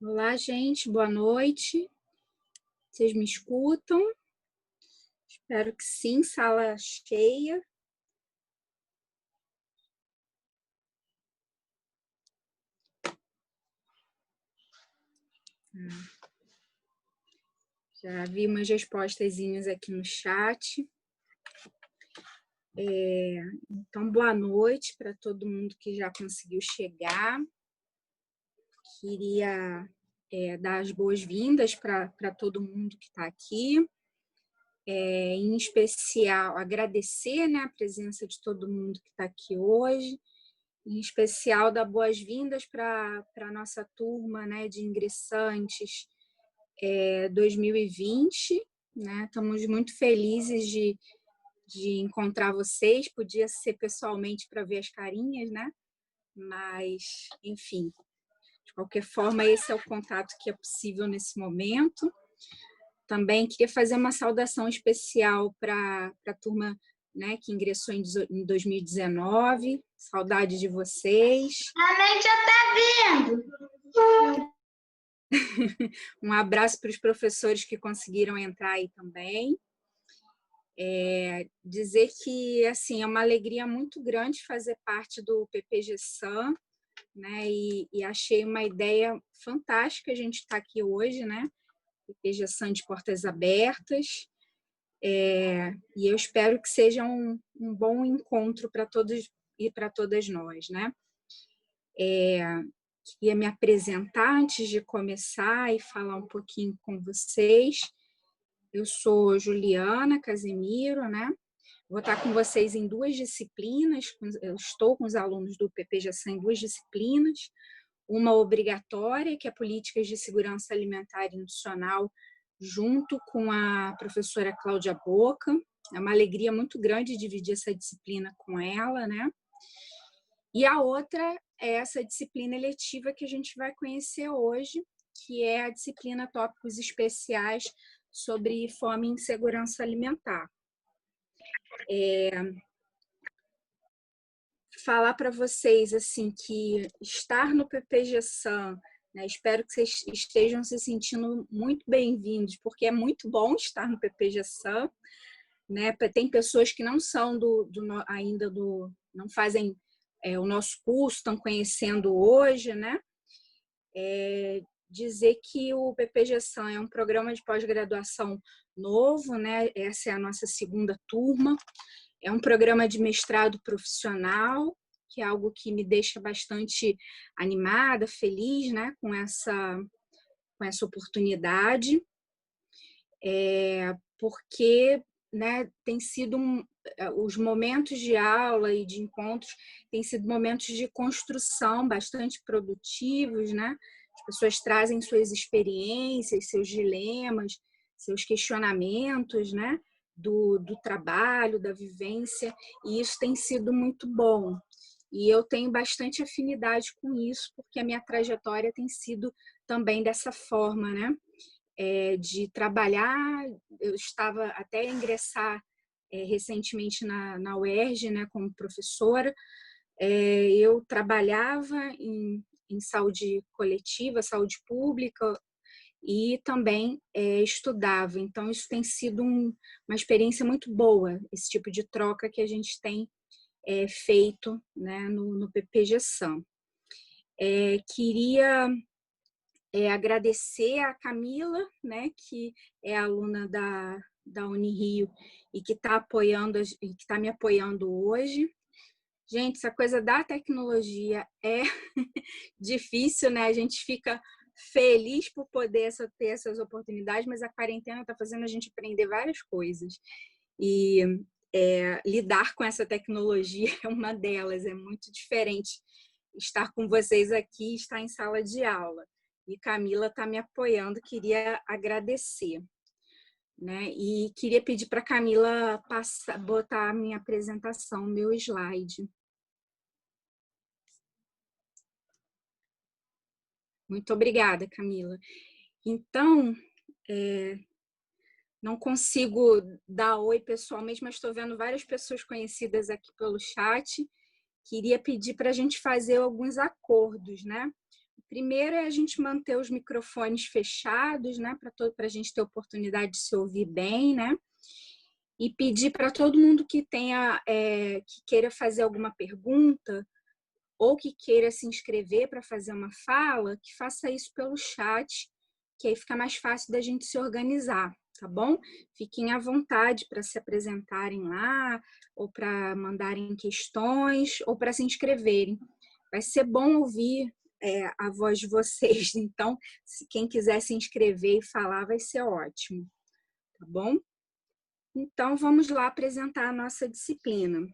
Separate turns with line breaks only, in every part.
Olá, gente, boa noite. Vocês me escutam? Espero que sim, sala cheia. Já vi umas respostazinhas aqui no chat. Então, boa noite para todo mundo que já conseguiu chegar. Queria dar as boas-vindas para todo mundo que está aqui. Em especial, agradecer, né, a presença de todo mundo que está aqui hoje. Em especial, dar boas-vindas para a nossa turma, né, de ingressantes 2020. Né? Estamos muito felizes de encontrar vocês. Podia ser pessoalmente para ver as carinhas, né? Mas, enfim, de qualquer forma, esse é o contato que é possível nesse momento. Também queria fazer uma saudação especial para a turma, né, que ingressou em 2019. Saudade de vocês.
A gente já está vindo.
Um abraço para os professores que conseguiram entrar aí também. Dizer que assim, é uma alegria muito grande fazer parte do PPG-SAM, né? E achei uma ideia fantástica a gente estar aqui hoje, né? PPG-SAM de portas abertas. E eu espero que seja um bom encontro para todos e para todas nós, né? Queria me apresentar antes de começar e falar um pouquinho com vocês. Eu sou Juliana Casemiro, né? Vou estar com vocês em 2 disciplinas. Eu estou com os alunos do PPG-SAM em 2 disciplinas. Uma obrigatória, que é Políticas de Segurança Alimentar e Nutricional, junto com a professora Cláudia Boca. É uma alegria muito grande dividir essa disciplina com ela, né? E a outra é essa disciplina eletiva que a gente vai conhecer hoje, que é a disciplina Tópicos Especiais sobre Fome e Insegurança Alimentar. Falar para vocês assim que estar no PPG-SAM, né, espero que vocês estejam se sentindo muito bem-vindos, porque é muito bom estar no PPG-SAM, né? Tem pessoas que não são ainda não fazem o nosso curso, estão conhecendo hoje, né? Dizer que o PPG-SAM é um programa de pós-graduação novo, né? Essa é a nossa 2ª turma. É um programa de mestrado profissional, que é algo que me deixa bastante animada, feliz, né, com essa oportunidade, porque, né, tem sido os momentos de aula e de encontros têm sido momentos de construção bastante produtivos, né? As pessoas trazem suas experiências, seus dilemas, seus questionamentos, né? Do trabalho, da vivência, e isso tem sido muito bom. E eu tenho bastante afinidade com isso, porque a minha trajetória tem sido também dessa forma, né? De trabalhar. Eu estava até a ingressar recentemente na UERJ, né, como professora. Eu trabalhava em saúde coletiva, saúde pública, e também estudava. Então, isso tem sido uma experiência muito boa, esse tipo de troca que a gente tem feito, né, no PPG-SAM. Queria agradecer a Camila, né, que é aluna da Unirio e que está me apoiando hoje. Gente, essa coisa da tecnologia é difícil, né? A gente fica feliz por poder ter essas oportunidades, mas a quarentena está fazendo a gente aprender várias coisas. E lidar com essa tecnologia é uma delas, é muito diferente estar com vocês aqui e estar em sala de aula. E Camila está me apoiando, queria agradecer. Né? E queria pedir para a Camila botar a minha apresentação, meu slide. Muito obrigada, Camila. Então, não consigo dar oi pessoalmente, mas estou vendo várias pessoas conhecidas aqui pelo chat. Queria pedir para a gente fazer alguns acordos, né? O primeiro é a gente manter os microfones fechados, né? Para a gente ter oportunidade de se ouvir bem, né? E pedir para todo mundo que queira fazer alguma pergunta ou que queira se inscrever para fazer uma fala, que faça isso pelo chat, que aí fica mais fácil da gente se organizar, tá bom? Fiquem à vontade para se apresentarem lá, ou para mandarem questões, ou para se inscreverem. Vai ser bom ouvir a voz de vocês, então, se quem quiser se inscrever e falar, vai ser ótimo, tá bom? Então, vamos lá apresentar a nossa disciplina.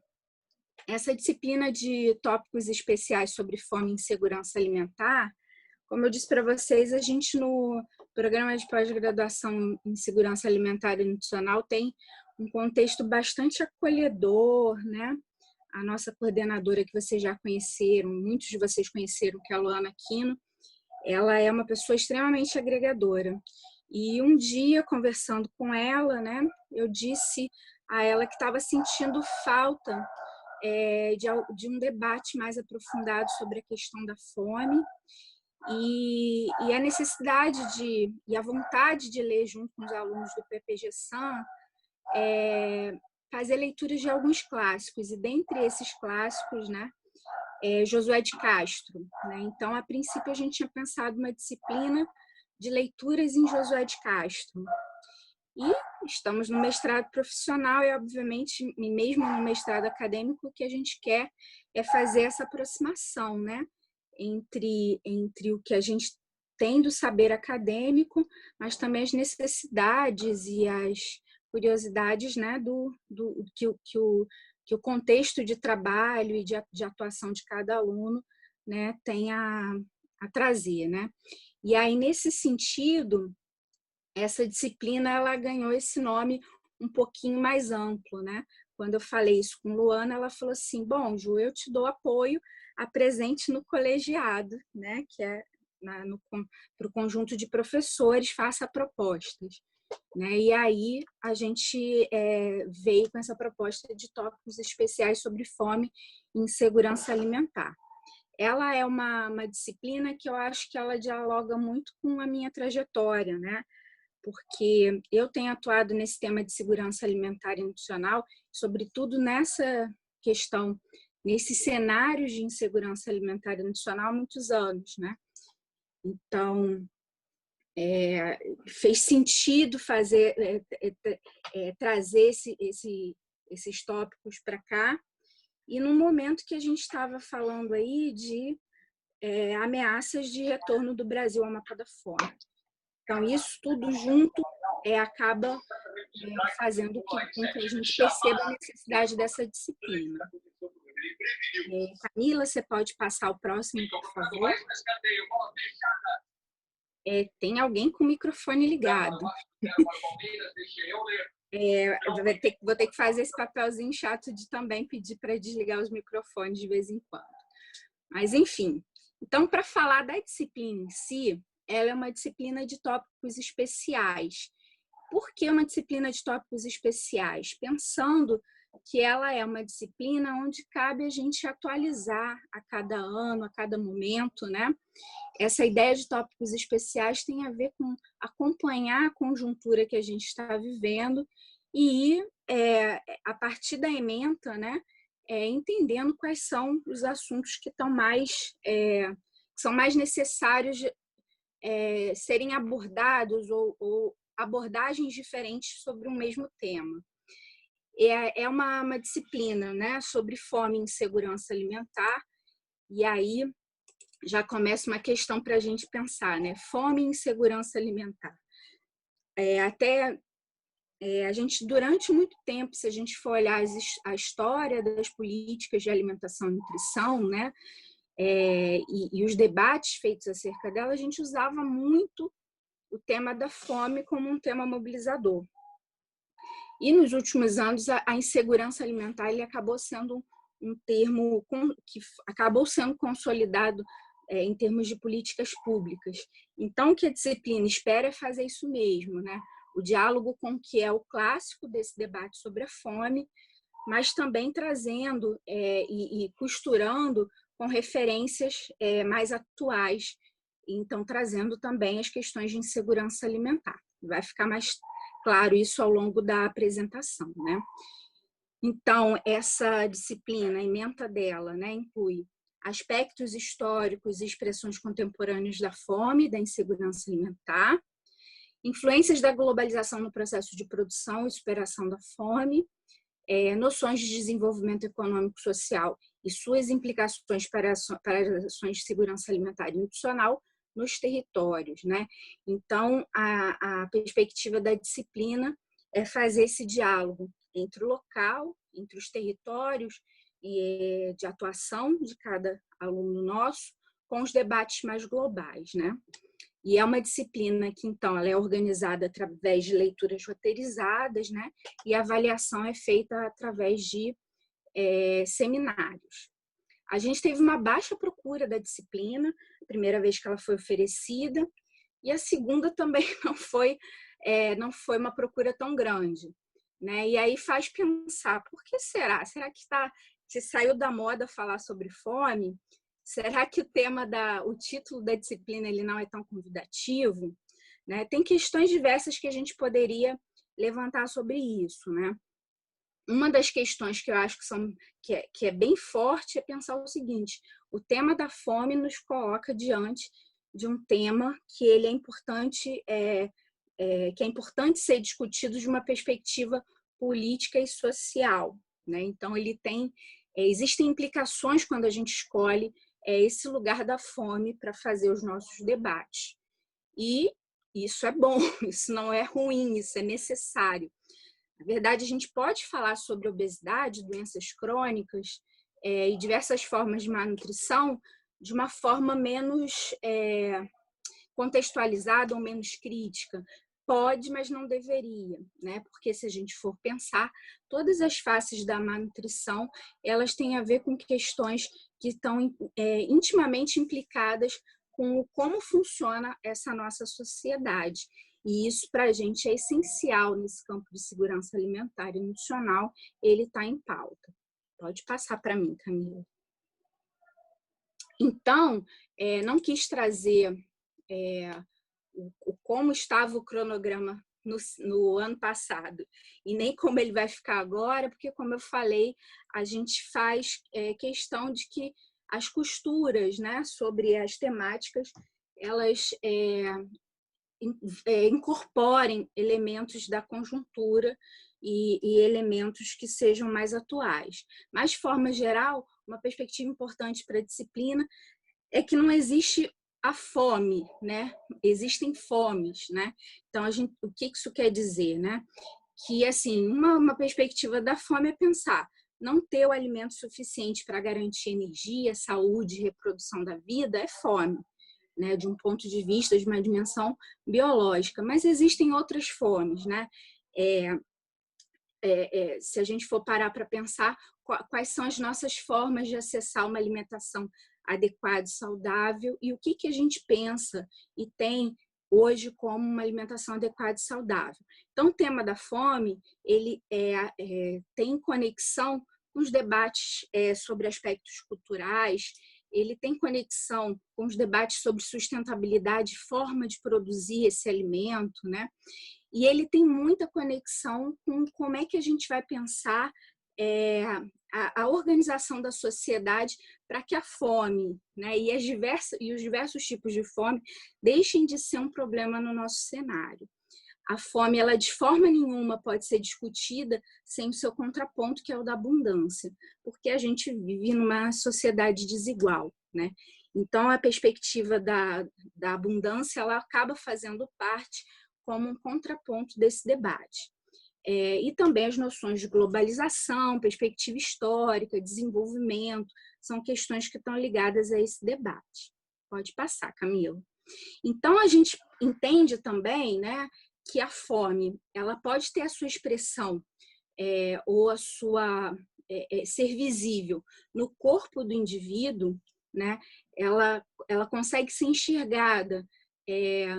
Essa disciplina de tópicos especiais sobre fome e insegurança alimentar, como eu disse para vocês, a gente no programa de pós-graduação em segurança alimentar e nutricional tem um contexto bastante acolhedor, né? A nossa coordenadora que vocês já conheceram, muitos de vocês conheceram, que é a Luana Aquino, ela é uma pessoa extremamente agregadora. E um dia, conversando com ela, né, eu disse a ela que estava sentindo falta de um debate mais aprofundado sobre a questão da fome e a necessidade e a vontade de ler junto com os alunos do PPG-SAM, fazer leituras de alguns clássicos, e dentre esses clássicos, né, Josué de Castro. Né? Então, a princípio, a gente tinha pensado uma disciplina de leituras em Josué de Castro. E estamos no mestrado profissional e, obviamente, mesmo no mestrado acadêmico, o que a gente quer é fazer essa aproximação, né? entre o que a gente tem do saber acadêmico, mas também as necessidades e as curiosidades, né? Que o contexto de trabalho e de atuação de cada aluno, né? Tem a trazer, né? E aí, nesse sentido, essa disciplina ela ganhou esse nome um pouquinho mais amplo, né? Quando eu falei isso com Luana, ela falou assim: bom, Ju, eu te dou apoio, apresente no colegiado, né? Que é para o conjunto de professores, faça propostas. Né? E aí a gente veio com essa proposta de tópicos especiais sobre fome e insegurança alimentar. Ela é uma disciplina que eu acho que ela dialoga muito com a minha trajetória, né? Porque eu tenho atuado nesse tema de segurança alimentar e nutricional, sobretudo nessa questão, nesses cenários de insegurança alimentar e nutricional há muitos anos, né? Então, fez sentido trazer esses tópicos para cá, e no momento que a gente estava falando aí de ameaças de retorno do Brasil ao mapa da fome. Então, isso tudo junto acaba fazendo com que a gente perceba a necessidade dessa disciplina. Camila, você pode passar o próximo, por favor? Tem alguém com o microfone ligado. Vou ter que fazer esse papelzinho chato de também pedir para desligar os microfones de vez em quando. Mas, enfim. Então, para falar da disciplina em si, ela é uma disciplina de tópicos especiais. Por que uma disciplina de tópicos especiais? Pensando que ela é uma disciplina onde cabe a gente atualizar a cada ano, a cada momento, né? Essa ideia de tópicos especiais tem a ver com acompanhar a conjuntura que a gente está vivendo e, a partir da ementa, né, entendendo quais são os assuntos que são mais necessários serem abordados ou abordagens diferentes sobre um mesmo tema. É uma disciplina, né, sobre fome e insegurança alimentar, e aí já começa uma questão para a gente pensar, né? Fome e insegurança alimentar. A gente, durante muito tempo, se a gente for olhar a história das políticas de alimentação e nutrição, né, e os debates feitos acerca dela, a gente usava muito o tema da fome como um tema mobilizador. E nos últimos anos, a insegurança alimentar ele acabou sendo um termo que acabou sendo consolidado em termos de políticas públicas. Então, o que a disciplina espera é fazer isso mesmo, né? O diálogo com o que é o clássico desse debate sobre a fome, mas também trazendo e costurando com referências mais atuais, então trazendo também as questões de insegurança alimentar. Vai ficar mais claro isso ao longo da apresentação, né? Então, essa disciplina, a ementa dela, né, inclui aspectos históricos e expressões contemporâneas da fome, da insegurança alimentar, influências da globalização no processo de produção e superação da fome, noções de desenvolvimento econômico e social e suas implicações para as ações de segurança alimentar e nutricional nos territórios, né? Então, a perspectiva da disciplina é fazer esse diálogo entre o local, entre os territórios e de atuação de cada aluno nosso, com os debates mais globais, né? E é uma disciplina que, então, ela é organizada através de leituras roteirizadas, né? E a avaliação é feita através de seminários. A gente teve uma baixa procura da disciplina, a primeira vez que ela foi oferecida, e a segunda também não foi uma procura tão grande, né? E aí faz pensar, por que será? Será que se saiu da moda falar sobre fome? Será que o título da disciplina ele não é tão convidativo? Né? Tem questões diversas que a gente poderia levantar sobre isso, né? Uma das questões que eu acho que é bem forte é pensar o seguinte: o tema da fome nos coloca diante de um tema que ele é importante, que é importante ser discutido de uma perspectiva política e social, né? Então existem implicações quando a gente escolhe esse lugar da fome para fazer os nossos debates. E isso é bom, isso não é ruim, isso é necessário. Na verdade, a gente pode falar sobre obesidade, doenças crônicas e diversas formas de malnutrição de uma forma menos contextualizada ou menos crítica. Pode, mas não deveria, né? Porque se a gente for pensar, todas as faces da malnutrição, elas têm a ver com questões que estão intimamente implicadas com como funciona essa nossa sociedade. E isso, para a gente, é essencial nesse campo de segurança alimentar e nutricional, ele está em pauta. Pode passar para mim, Camila. Então, não quis trazer como estava o cronograma no ano passado e nem como ele vai ficar agora, porque, como eu falei, a gente faz questão de que as costuras, né, sobre as temáticas, elas incorporem elementos da conjuntura e elementos que sejam mais atuais. Mas, de forma geral, uma perspectiva importante para a disciplina é que não existe a fome, né? Existem fomes, né? Então, o que isso quer dizer, né? Que, assim, uma perspectiva da fome é pensar não ter o alimento suficiente para garantir energia, saúde e reprodução da vida é fome, né? De um ponto de vista de uma dimensão biológica. Mas existem outras fomes, né? Se a gente for parar para pensar quais são as nossas formas de acessar uma alimentação adequada e saudável e o que a gente pensa e tem hoje como uma alimentação adequada e saudável. Então, o tema da fome ele tem conexão com os debates sobre aspectos culturais, ele tem conexão com os debates sobre sustentabilidade, forma de produzir esse alimento, né? E ele tem muita conexão com como é que a gente vai pensar a organização da sociedade para que a fome, né, e os diversos tipos de fome deixem de ser um problema no nosso cenário. A fome, ela de forma nenhuma pode ser discutida sem o seu contraponto, que é o da abundância, porque a gente vive numa sociedade desigual, né? Então, a perspectiva da abundância, ela acaba fazendo parte como um contraponto desse debate. E também as noções de globalização, perspectiva histórica, desenvolvimento, são questões que estão ligadas a esse debate. Pode passar, Camila. Então, a gente entende também, né, que a fome, ela pode ter a sua expressão ou a sua ser visível no corpo do indivíduo, né? Ela consegue ser enxergada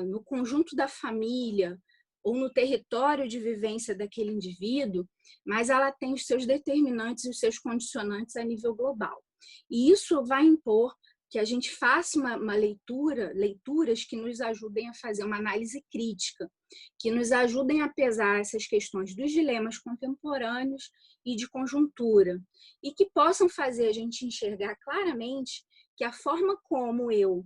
no conjunto da família ou no território de vivência daquele indivíduo, mas ela tem os seus determinantes e os seus condicionantes a nível global. E isso vai impor que a gente faça uma leituras que nos ajudem a fazer uma análise crítica, que nos ajudem a pesar essas questões dos dilemas contemporâneos e de conjuntura, e que possam fazer a gente enxergar claramente que a forma como eu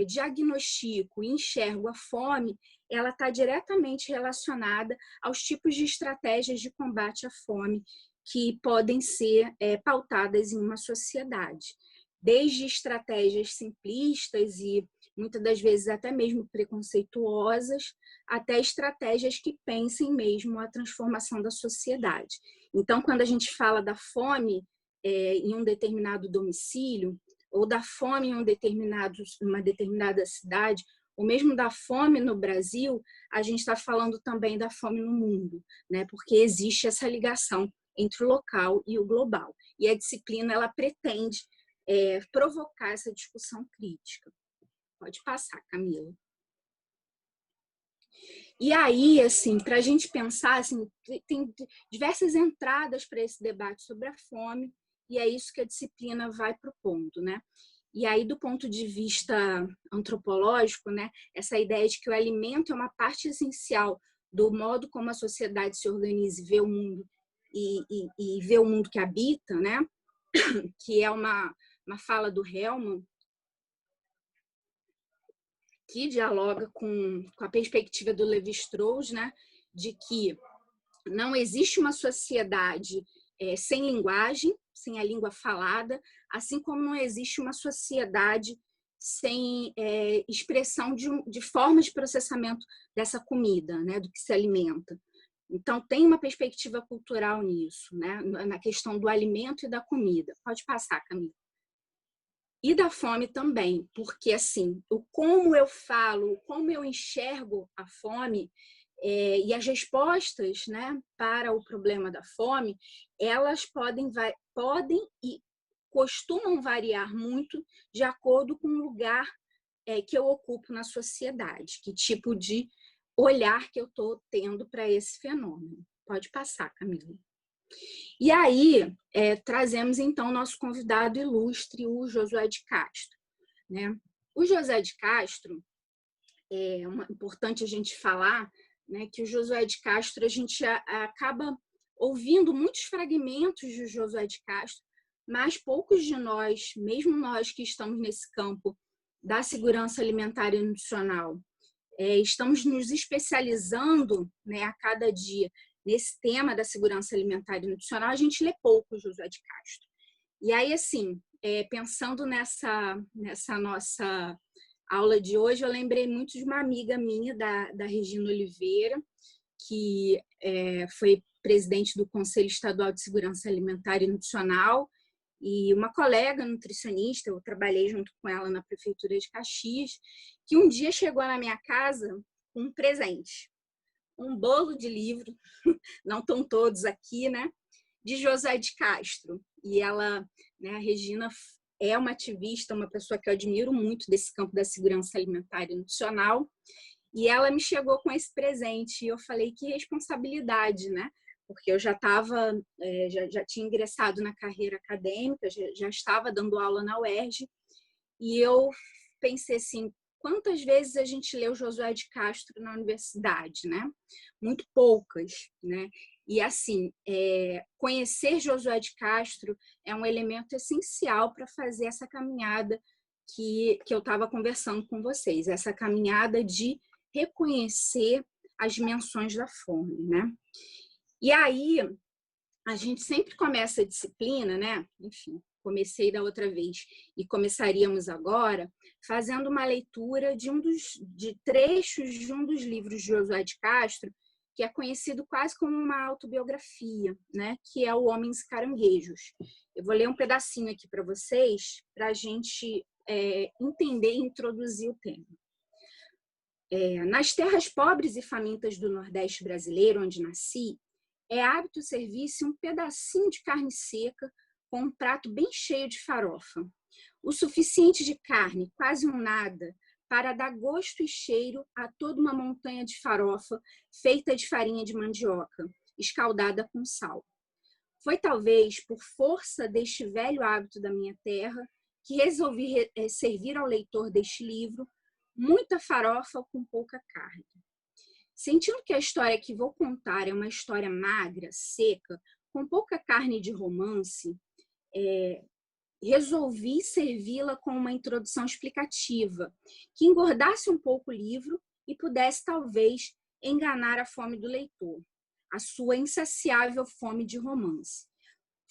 diagnostico e enxergo a fome, ela está diretamente relacionada aos tipos de estratégias de combate à fome que podem ser pautadas em uma sociedade. Desde estratégias simplistas e muitas das vezes até mesmo preconceituosas, até estratégias que pensem mesmo a transformação da sociedade. Então, quando a gente fala da fome em um determinado domicílio, ou da fome em uma determinada cidade, ou mesmo da fome no Brasil, a gente está falando também da fome no mundo, né? Porque existe essa ligação entre o local e o global. E a disciplina, ela pretende provocar essa discussão crítica. Pode passar, Camila. E aí, assim, para a gente pensar, assim, tem diversas entradas para esse debate sobre a fome, e é isso que a disciplina vai propondo, né? E aí, do ponto de vista antropológico, né, essa ideia de que o alimento é uma parte essencial do modo como a sociedade se organiza e vê o mundo, e vê o mundo que habita, né? Que é uma fala do Hellman, que dialoga com a perspectiva do Lévi-Strauss, né, de que não existe uma sociedade sem linguagem, sem a língua falada, assim como não existe uma sociedade sem expressão de formas de processamento dessa comida, né, do que se alimenta. Então, tem uma perspectiva cultural nisso, né, na questão do alimento e da comida. Pode passar, Camila. E da fome também, porque assim, o como eu falo, como eu enxergo a fome e as respostas, né, para o problema da fome, elas podem e costumam variar muito de acordo com o lugar que eu ocupo na sociedade, que tipo de olhar que eu estou tendo para esse fenômeno. Pode passar, Camila. E aí, trazemos então o nosso convidado ilustre, o Josué de Castro, né? O José de Castro, importante a gente falar, né, que o Josué de Castro, a gente acaba ouvindo muitos fragmentos de Josué de Castro, mas poucos de nós, mesmo nós que estamos nesse campo da segurança alimentar e nutricional, estamos nos especializando, né, a cada dia nesse tema da segurança alimentar e nutricional, a gente lê pouco Josué de Castro. E aí, assim, pensando nessa nossa aula de hoje, eu lembrei muito de uma amiga minha, da Regina Oliveira, que foi presidente do Conselho Estadual de Segurança Alimentar e Nutricional, e uma colega nutricionista, eu trabalhei junto com ela na Prefeitura de Caxias, que um dia chegou na minha casa com um presente, um bolo de livro, não estão todos aqui, né, de José de Castro. E ela, né, a Regina, é uma ativista, uma pessoa que eu admiro muito desse campo da segurança alimentar e nutricional, e ela me chegou com esse presente, e eu falei, que responsabilidade, né? Porque eu já estava, já tinha ingressado na carreira acadêmica, já estava dando aula na UERJ, e eu pensei assim, quantas vezes a gente leu Josué de Castro na universidade, né? Muito poucas, né? E, assim, conhecer Josué de Castro é um elemento essencial para fazer essa caminhada que eu estava conversando com vocês, essa caminhada de reconhecer as dimensões da fome, né? E aí, a gente sempre começa a disciplina, né? Enfim, comecei da outra vez e começaríamos agora fazendo uma leitura de trechos de um dos livros de Josué de Castro, que é conhecido quase como uma autobiografia, né? Que é O Homens e Caranguejos. Eu vou ler um pedacinho aqui para vocês, para a gente entender e introduzir o tema. Nas terras pobres e famintas do Nordeste brasileiro, onde nasci, é hábito servir-se um pedacinho de carne seca com um prato bem cheio de farofa. O suficiente de carne, quase um nada, para dar gosto e cheiro a toda uma montanha de farofa feita de farinha de mandioca, escaldada com sal. Foi talvez por força deste velho hábito da minha terra que resolvi servir ao leitor deste livro muita farofa com pouca carne. Sentindo que a história que vou contar é uma história magra, seca, com pouca carne de romance, resolvi servi-la com uma introdução explicativa, que engordasse um pouco o livro e pudesse, talvez, enganar a fome do leitor, a sua insaciável fome de romance.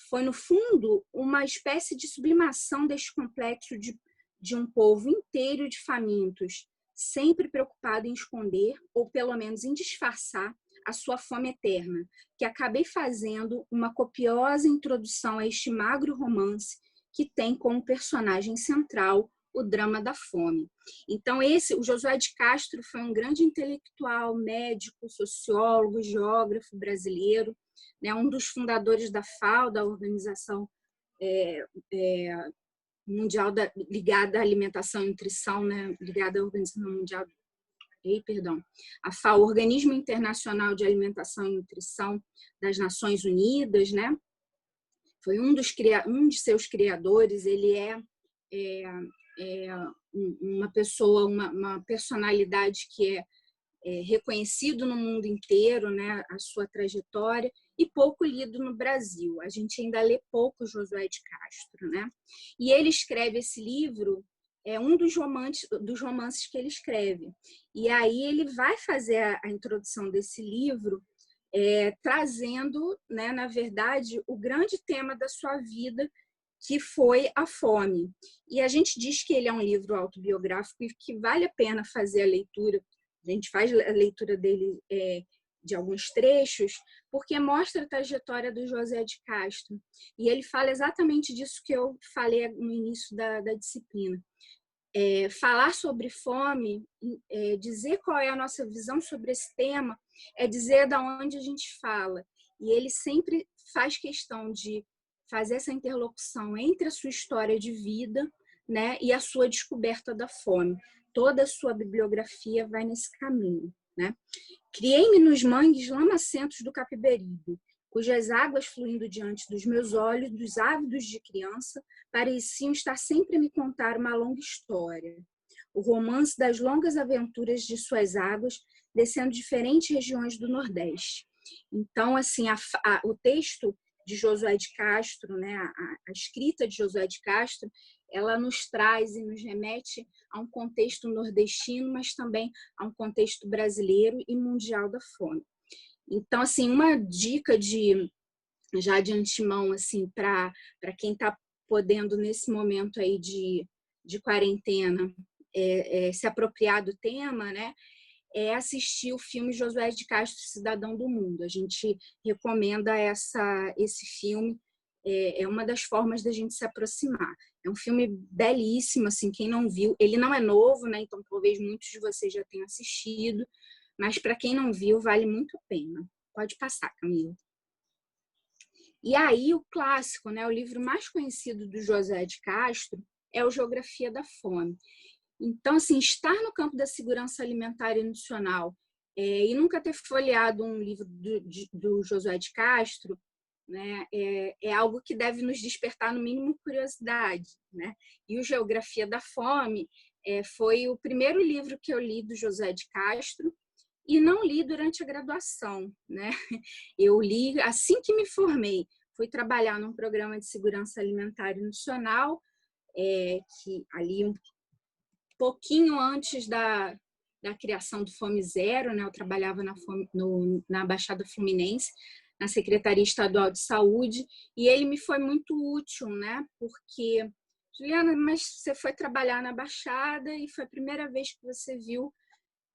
Foi, no fundo, uma espécie de sublimação deste complexo de um povo inteiro de famintos, sempre preocupado em esconder, ou pelo menos em disfarçar, a sua fome eterna, que acabei fazendo uma copiosa introdução a este magro romance que tem como personagem central o drama da fome. Então, o Josué de Castro foi um grande intelectual, médico, sociólogo, geógrafo brasileiro, né, um dos fundadores da FAO, da Organização Mundial ligada à alimentação e nutrição, né, ligada à Organização Mundial, a FAO, Organismo Internacional de Alimentação e Nutrição das Nações Unidas, né? Foi um de seus criadores. Ele uma pessoa, uma personalidade que é reconhecido no mundo inteiro, né, a sua trajetória, e pouco lido no Brasil. A gente ainda lê pouco Josué de Castro, né? E ele escreve esse livro, um dos romances que ele escreve. E aí ele vai fazer a introdução desse livro, trazendo, né, na verdade, o grande tema da sua vida, que foi a fome. E a gente diz que ele é um livro autobiográfico e que vale a pena fazer a leitura. A gente faz a leitura dele de alguns trechos, porque mostra a trajetória do Josué de Castro. E ele fala exatamente disso que eu falei no início da disciplina. Falar sobre fome, dizer qual é a nossa visão sobre esse tema, é dizer de onde a gente fala. E ele sempre faz questão de fazer essa interlocução entre a sua história de vida, né, e a sua descoberta da fome. Toda a sua bibliografia vai nesse caminho, né? Criei-me nos mangues lamacentos do Capiberibe, cujas águas fluindo diante dos meus olhos, dos ávidos de criança, pareciam estar sempre a me contar uma longa história. O romance das longas aventuras de suas águas, descendo diferentes regiões do Nordeste. Então, assim, o texto de Josué de Castro, né, a escrita de Josué de Castro, ela nos traz e nos remete a um contexto nordestino, mas também a um contexto brasileiro e mundial da fome. Então, assim, uma dica já de antemão, assim, para quem está podendo, nesse momento aí de quarentena, se apropriar do tema, né, é assistir o filme Josué de Castro, Cidadão do Mundo. A gente recomenda esse filme, é uma das formas da gente se aproximar. É um filme belíssimo, assim, quem não viu, ele não é novo, né, então talvez muitos de vocês já tenham assistido, mas para quem não viu, vale muito a pena. Pode passar, Camila. E aí o clássico, né, o livro mais conhecido do Josué de Castro é o Geografia da Fome. Então, assim, estar no campo da segurança alimentar e nutricional e nunca ter folheado um livro do Josué de Castro, né, é algo que deve nos despertar, no mínimo, curiosidade, né? E o Geografia da Fome foi o primeiro livro que eu li do Josué de Castro, e não li durante a graduação, né? Eu li assim que me formei. Fui trabalhar num programa de segurança alimentar e nutricional, que ali um pouquinho antes da criação do Fome Zero, né? Eu trabalhava na Baixada Fluminense, na Secretaria Estadual de Saúde, e ele me foi muito útil, né? Porque, Juliana, mas você foi trabalhar na Baixada e foi a primeira vez que você viu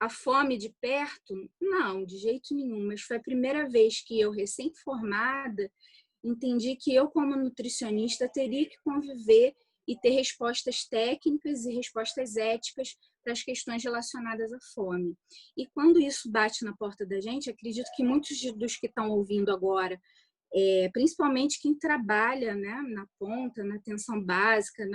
a fome de perto? Não, de jeito nenhum, mas foi a primeira vez que eu, recém-formada, entendi que eu, como nutricionista, teria que conviver e ter respostas técnicas e respostas éticas para as questões relacionadas à fome. E quando isso bate na porta da gente, acredito que muitos dos que estão ouvindo agora, principalmente quem trabalha, né, na ponta, na atenção básica,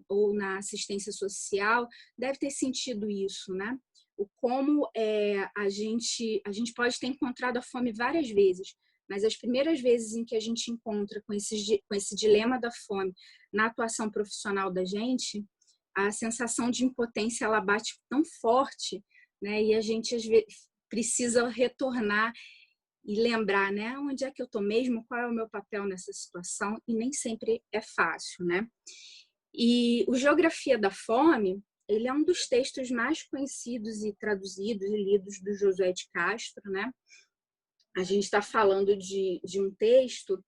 ou na assistência social, deve ter sentido isso, né? O como a gente pode ter encontrado a fome várias vezes, mas as primeiras vezes em que a gente encontra com esse dilema da fome na atuação profissional da gente, a sensação de impotência ela bate tão forte, né? E a gente às vezes precisa retornar e lembrar, né? Onde é que eu estou mesmo? Qual é o meu papel nessa situação? E nem sempre é fácil, né? E o Geografia da Fome, ele é um dos textos mais conhecidos e traduzidos e lidos do Josué de Castro, né? A gente está falando de um texto,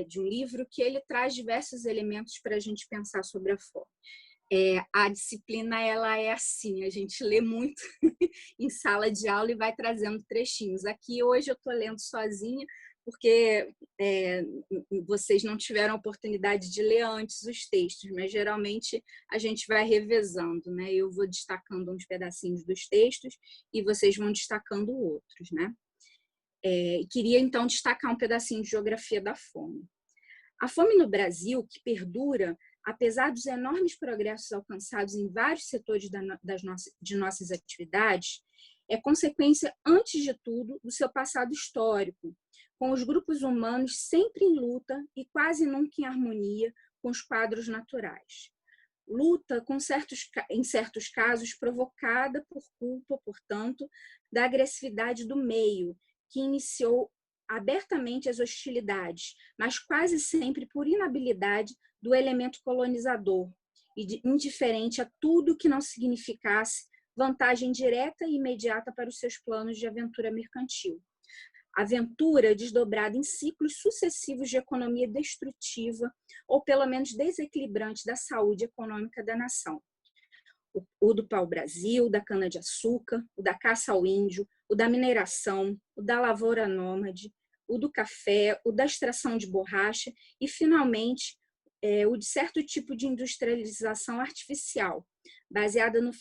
de um livro que ele traz diversos elementos para a gente pensar sobre a fome. A disciplina ela é assim, a gente lê muito em sala de aula e vai trazendo trechinhos. Aqui hoje eu estou lendo sozinha, porque vocês não tiveram a oportunidade de ler antes os textos, mas geralmente a gente vai revezando, né? Eu vou destacando uns pedacinhos dos textos e vocês vão destacando outros, né? Queria então destacar um pedacinho de Geografia da Fome. A fome no Brasil, que perdura, apesar dos enormes progressos alcançados em vários setores de nossas atividades, é consequência, antes de tudo, do seu passado histórico, com os grupos humanos sempre em luta e quase nunca em harmonia com os quadros naturais. Luta, em certos casos, provocada por culpa, portanto, da agressividade do meio, que iniciou abertamente as hostilidades, mas quase sempre por inabilidade do elemento colonizador, e indiferente a tudo que não significasse vantagem direta e imediata para os seus planos de aventura mercantil. Aventura desdobrada em ciclos sucessivos de economia destrutiva ou pelo menos desequilibrante da saúde econômica da nação. O do pau-brasil, da cana-de-açúcar, o da caça ao índio, o da mineração, o da lavoura nômade, o do café, o da extração de borracha e, finalmente, o de certo tipo de industrialização artificial, baseada no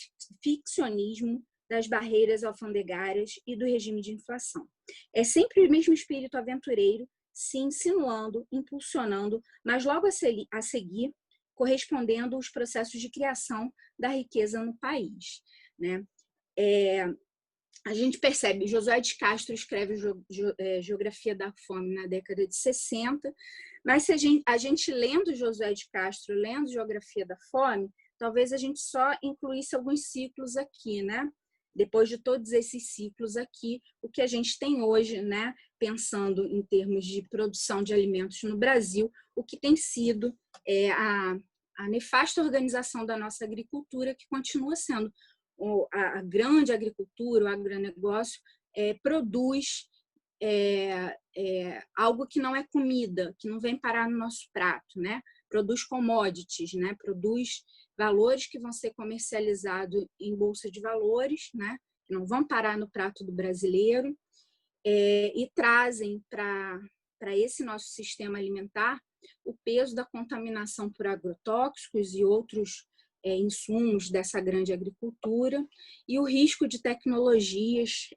ficcionismo das barreiras alfandegárias e do regime de inflação. É sempre o mesmo espírito aventureiro se insinuando, impulsionando, mas logo a seguir correspondendo aos processos de criação da riqueza no país, né? A gente percebe, Josué de Castro escreve Geografia da Fome na década de 60, mas se a gente lendo Josué de Castro, lendo Geografia da Fome, talvez a gente só incluísse alguns ciclos aqui, né? Depois de todos esses ciclos aqui, o que a gente tem hoje, né? Pensando em termos de produção de alimentos no Brasil, o que tem sido a nefasta organização da nossa agricultura, que continua sendo a grande agricultura, o agronegócio, produz algo que não é comida, que não vem parar no nosso prato, né? Produz commodities, né? Produz valores que vão ser comercializados em bolsa de valores, né? Que não vão parar no prato do brasileiro, e trazem para esse nosso sistema alimentar o peso da contaminação por agrotóxicos e outros insumos dessa grande agricultura e o risco de tecnologias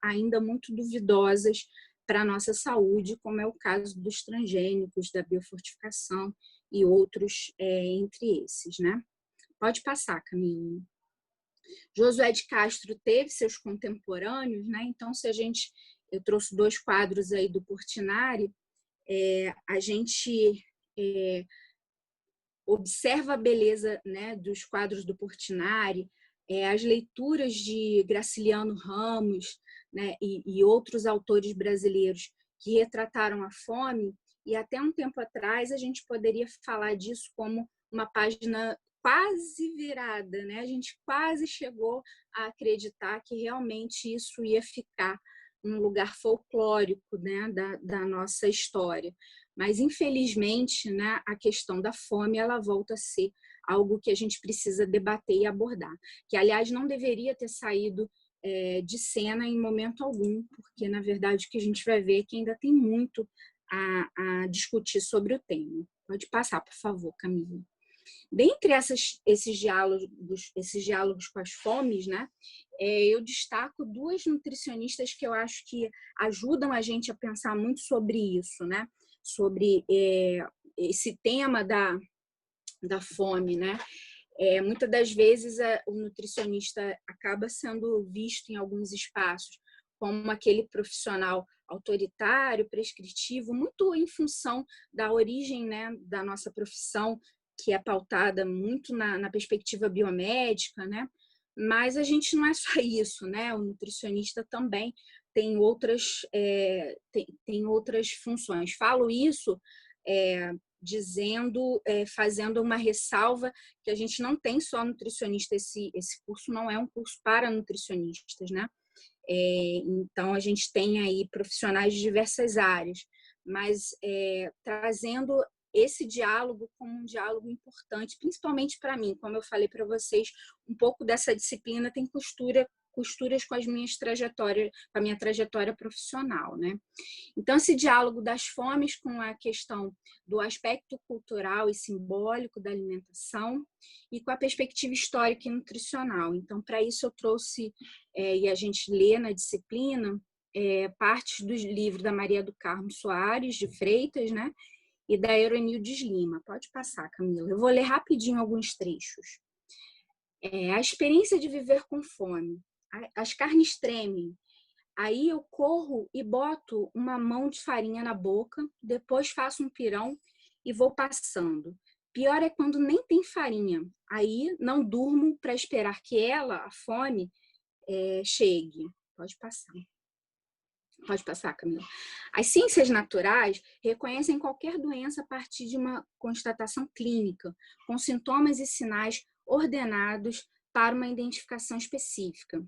ainda muito duvidosas para a nossa saúde, como é o caso dos transgênicos, da biofortificação e outros entre esses, né? Pode passar, Camille. Josué de Castro teve seus contemporâneos, né? Então, eu trouxe 2 quadros aí do Portinari, a gente observa a beleza, né, dos quadros do Portinari, as leituras de Graciliano Ramos, né, e outros autores brasileiros que retrataram a fome, e até um tempo atrás a gente poderia falar disso como uma página quase virada, né? A gente quase chegou a acreditar que realmente isso ia ficar num lugar folclórico, né, da nossa história. Mas, infelizmente, né, a questão da fome ela volta a ser algo que a gente precisa debater e abordar, que, aliás, não deveria ter saído de cena em momento algum, porque, na verdade, o que a gente vai ver é que ainda tem muito a discutir sobre o tema. Pode passar, por favor, Camila. Dentre esses diálogos com as fomes, né, eu destaco duas nutricionistas que eu acho que ajudam a gente a pensar muito sobre isso, né, sobre esse tema da fome, né. Muitas das vezes o nutricionista acaba sendo visto em alguns espaços como aquele profissional autoritário, prescritivo, muito em função da origem, né, da nossa profissão, que é pautada muito na perspectiva biomédica, né? Mas a gente não é só isso, né? O nutricionista também tem tem outras funções. Falo isso fazendo uma ressalva que a gente não tem só nutricionista, esse curso não é um curso para nutricionistas, né? Então, a gente tem aí profissionais de diversas áreas, mas trazendo esse diálogo como um diálogo importante, principalmente para mim, como eu falei para vocês, um pouco dessa disciplina tem costuras com a minha trajetória profissional, né? Então, esse diálogo das fomes com a questão do aspecto cultural e simbólico da alimentação e com a perspectiva histórica e nutricional. Então, para isso eu trouxe, e a gente lê na disciplina, partes do livro da Maria do Carmo Soares de Freitas, né? E da Euronildes Lima. Pode passar, Camila. Eu vou ler rapidinho alguns trechos. A experiência de viver com fome. As carnes tremem. Aí eu corro e boto uma mão de farinha na boca, depois faço um pirão e vou passando. Pior é quando nem tem farinha. Aí não durmo para esperar que ela, a fome, chegue. Pode passar. Pode passar, Camila. As ciências naturais reconhecem qualquer doença a partir de uma constatação clínica, com sintomas e sinais ordenados para uma identificação específica.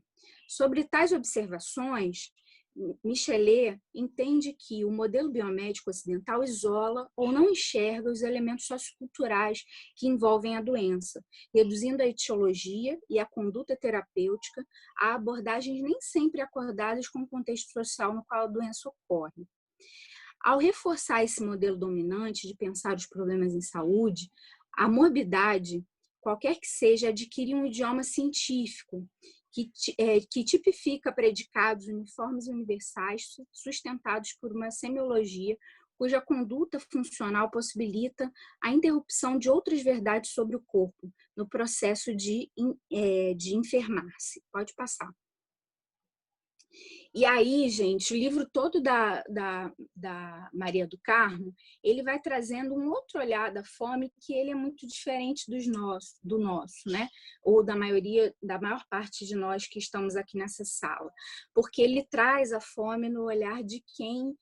Sobre tais observações, Michelet entende que o modelo biomédico ocidental isola ou não enxerga os elementos socioculturais que envolvem a doença, reduzindo a etiologia e a conduta terapêutica a abordagens nem sempre acordadas com o contexto social no qual a doença ocorre. Ao reforçar esse modelo dominante de pensar os problemas em saúde, a morbidade, qualquer que seja, adquire um idioma científico que tipifica predicados uniformes e universais sustentados por uma semiologia cuja conduta funcional possibilita a interrupção de outras verdades sobre o corpo no processo de enfermar-se. Pode passar. E aí, gente, o livro todo da Maria do Carmo, ele vai trazendo um outro olhar da fome que ele é muito diferente do nosso, né? Ou da maior parte de nós que estamos aqui nessa sala. Porque ele traz a fome no olhar de quem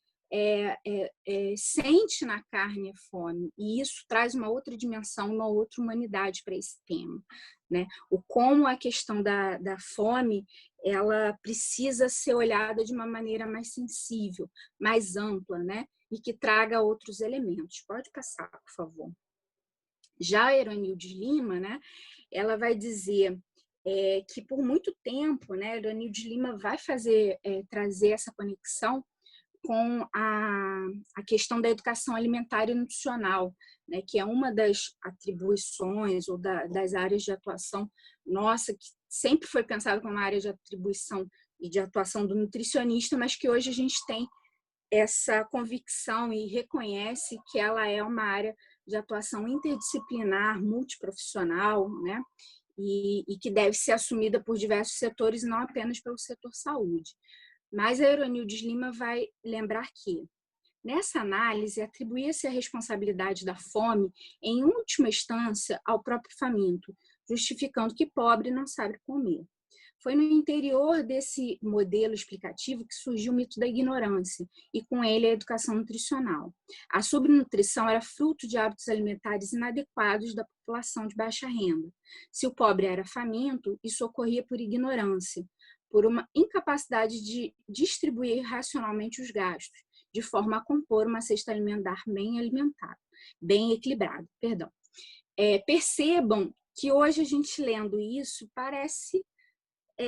sente na carne a fome. E isso traz uma outra dimensão, uma outra humanidade para esse tema, né? O como a questão da fome ela precisa ser olhada de uma maneira mais sensível, mais ampla, né? E que traga outros elementos. Pode passar, por favor. Já a Euronildes Lima, né? Ela vai dizer que por muito tempo, né? A Euronildes Lima vai trazer essa conexão com a questão da educação alimentar e nutricional, né, que é uma das atribuições ou das áreas de atuação nossa, que sempre foi pensada como uma área de atribuição e de atuação do nutricionista, mas que hoje a gente tem essa convicção e reconhece que ela é uma área de atuação interdisciplinar, multiprofissional, né, e que deve ser assumida por diversos setores, não apenas pelo setor saúde. Mas a Euronildes Lima vai lembrar que, nessa análise, atribuía-se a responsabilidade da fome, em última instância, ao próprio faminto, justificando que pobre não sabe comer. Foi no interior desse modelo explicativo que surgiu o mito da ignorância e, com ele, a educação nutricional. A subnutrição era fruto de hábitos alimentares inadequados da população de baixa renda. Se o pobre era faminto, isso ocorria por ignorância, por uma incapacidade de distribuir racionalmente os gastos, de forma a compor uma cesta alimentar bem equilibrada. Percebam que hoje a gente lendo isso parece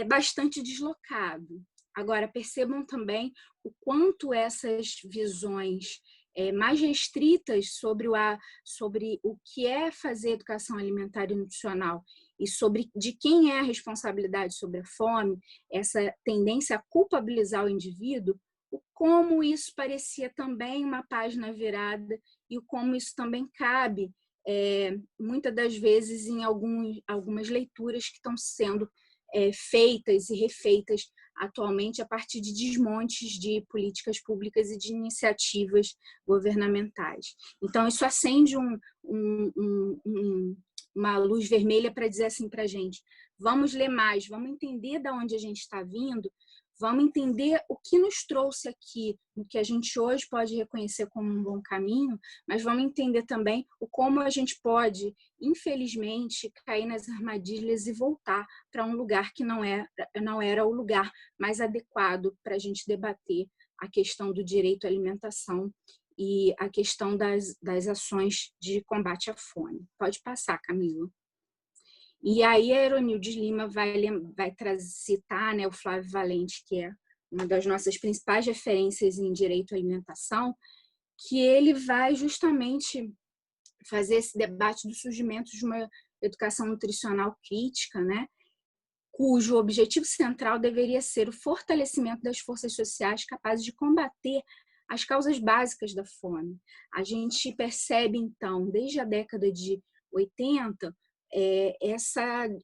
bastante deslocado. Agora, percebam também o quanto essas visões mais restritas sobre o que é fazer educação alimentar e nutricional e sobre de quem é a responsabilidade sobre a fome, essa tendência a culpabilizar o indivíduo, como isso parecia também uma página virada e como isso também cabe, muitas das vezes, em algumas leituras que estão sendo feitas e refeitas atualmente a partir de desmontes de políticas públicas e de iniciativas governamentais. Então, isso acende uma luz vermelha para dizer assim para a gente: vamos ler mais, vamos entender de onde a gente está vindo, vamos entender o que nos trouxe aqui, o que a gente hoje pode reconhecer como um bom caminho, mas vamos entender também como a gente pode, infelizmente, cair nas armadilhas e voltar para um lugar que não era o lugar mais adequado para a gente debater a questão do direito à alimentação e a questão das ações de combate à fome. Pode passar, Camila. E aí a Heronildes Lima vai citar, né, o Flávio Valente, que é uma das nossas principais referências em direito à alimentação, que ele vai justamente fazer esse debate do surgimento de uma educação nutricional crítica, né, cujo objetivo central deveria ser o fortalecimento das forças sociais capazes de combater as causas básicas da fome. A gente percebe, então, desde a década de 80,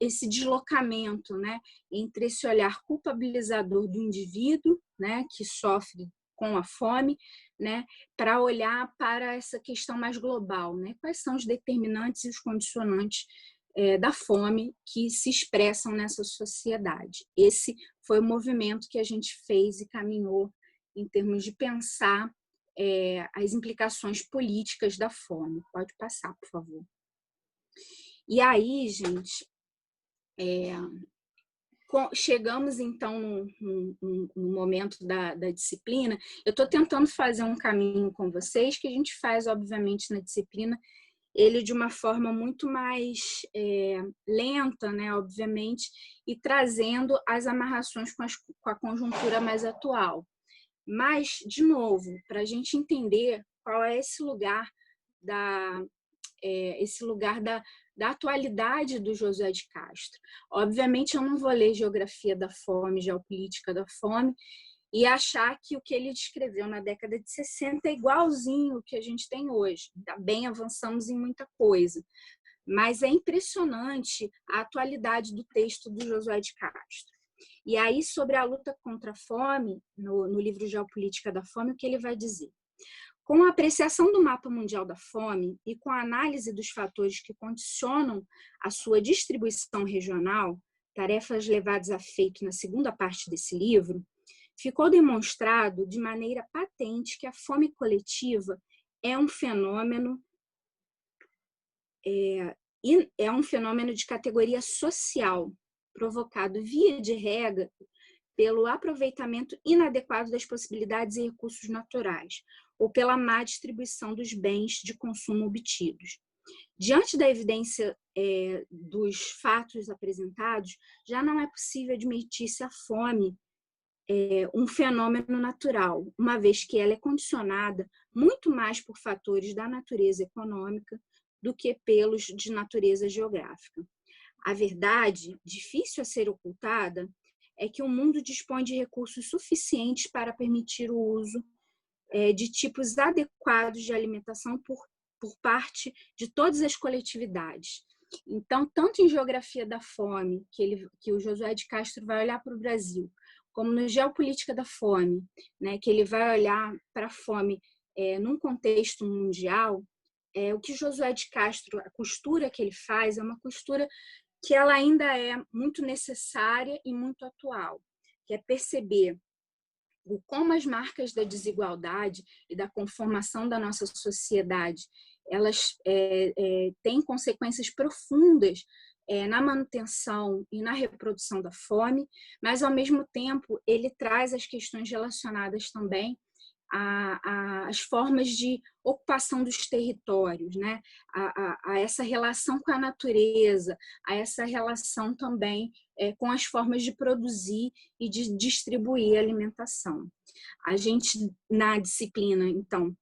esse deslocamento, né, entre esse olhar culpabilizador do indivíduo, né, que sofre com a fome, né, para olhar para essa questão mais global, né, quais são os determinantes e os condicionantes da fome que se expressam nessa sociedade. Esse foi o movimento que a gente fez e caminhou em termos de pensar as implicações políticas da fome. Pode passar, por favor. E aí, gente, chegamos então no momento da disciplina. Eu estou tentando fazer um caminho com vocês que a gente faz, obviamente, na disciplina, ele de uma forma muito mais lenta, né, obviamente, e trazendo as amarrações com a conjuntura mais atual. Mas, de novo, para a gente entender qual é esse lugar da atualidade do José de Castro. Obviamente, eu não vou ler Geografia da Fome, Geopolítica da Fome, e achar que o que ele descreveu na década de 60 é igualzinho o que a gente tem hoje. Ainda bem, avançamos em muita coisa. Mas é impressionante a atualidade do texto do José de Castro. E aí, sobre a luta contra a fome, no livro Geopolítica da Fome, o que ele vai dizer? Com a apreciação do mapa mundial da fome e com a análise dos fatores que condicionam a sua distribuição regional, tarefas levadas a feito na segunda parte desse livro, ficou demonstrado de maneira patente que a fome coletiva é um fenômeno de categoria social, provocado via de regra pelo aproveitamento inadequado das possibilidades e recursos naturais, ou pela má distribuição dos bens de consumo obtidos. Diante da evidência dos fatos apresentados, já não é possível admitir-se a fome um fenômeno natural, uma vez que ela é condicionada muito mais por fatores da natureza econômica do que pelos de natureza geográfica. A verdade, difícil a ser ocultada, é que o mundo dispõe de recursos suficientes para permitir o uso de tipos adequados de alimentação por parte de todas as coletividades. Então, tanto em Geografia da Fome, que o José de Castro vai olhar para o Brasil, como no Geopolítica da Fome, né, que ele vai olhar para a fome num contexto mundial, o que José de Castro, a costura que ele faz, é uma costura que ela ainda é muito necessária e muito atual, que é perceber como as marcas da desigualdade e da conformação da nossa sociedade, elas têm consequências profundas na manutenção e na reprodução da fome, mas, ao mesmo tempo, ele traz as questões relacionadas também às formas de ocupação dos territórios, né? a essa relação com a natureza, a essa relação também com as formas de produzir e de distribuir alimentação. A gente, na disciplina, então,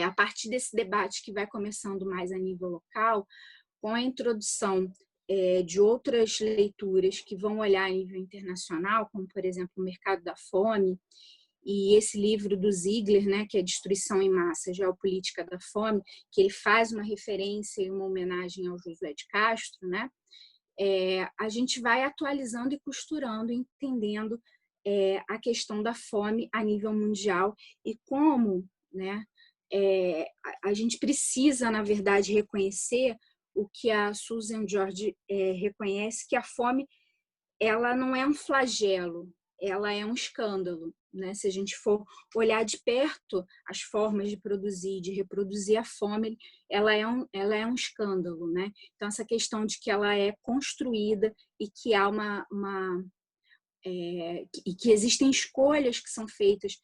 a partir desse debate que vai começando mais a nível local, com a introdução de outras leituras que vão olhar a nível internacional, como, por exemplo, o Mercado da Fome, e esse livro do Ziegler, né, que é Destruição em Massa, Geopolítica da Fome, que ele faz uma referência e uma homenagem ao Josué de Castro, né, a gente vai atualizando e costurando, entendendo a questão da fome a nível mundial e como, né, a gente precisa, na verdade, reconhecer o que a Susan George reconhece, que a fome ela não é um flagelo, ela é um escândalo, né? Se a gente for olhar de perto as formas de produzir, de reproduzir a fome, ela é um escândalo, né? Então, essa questão de que ela é construída e que há e que existem escolhas que são feitas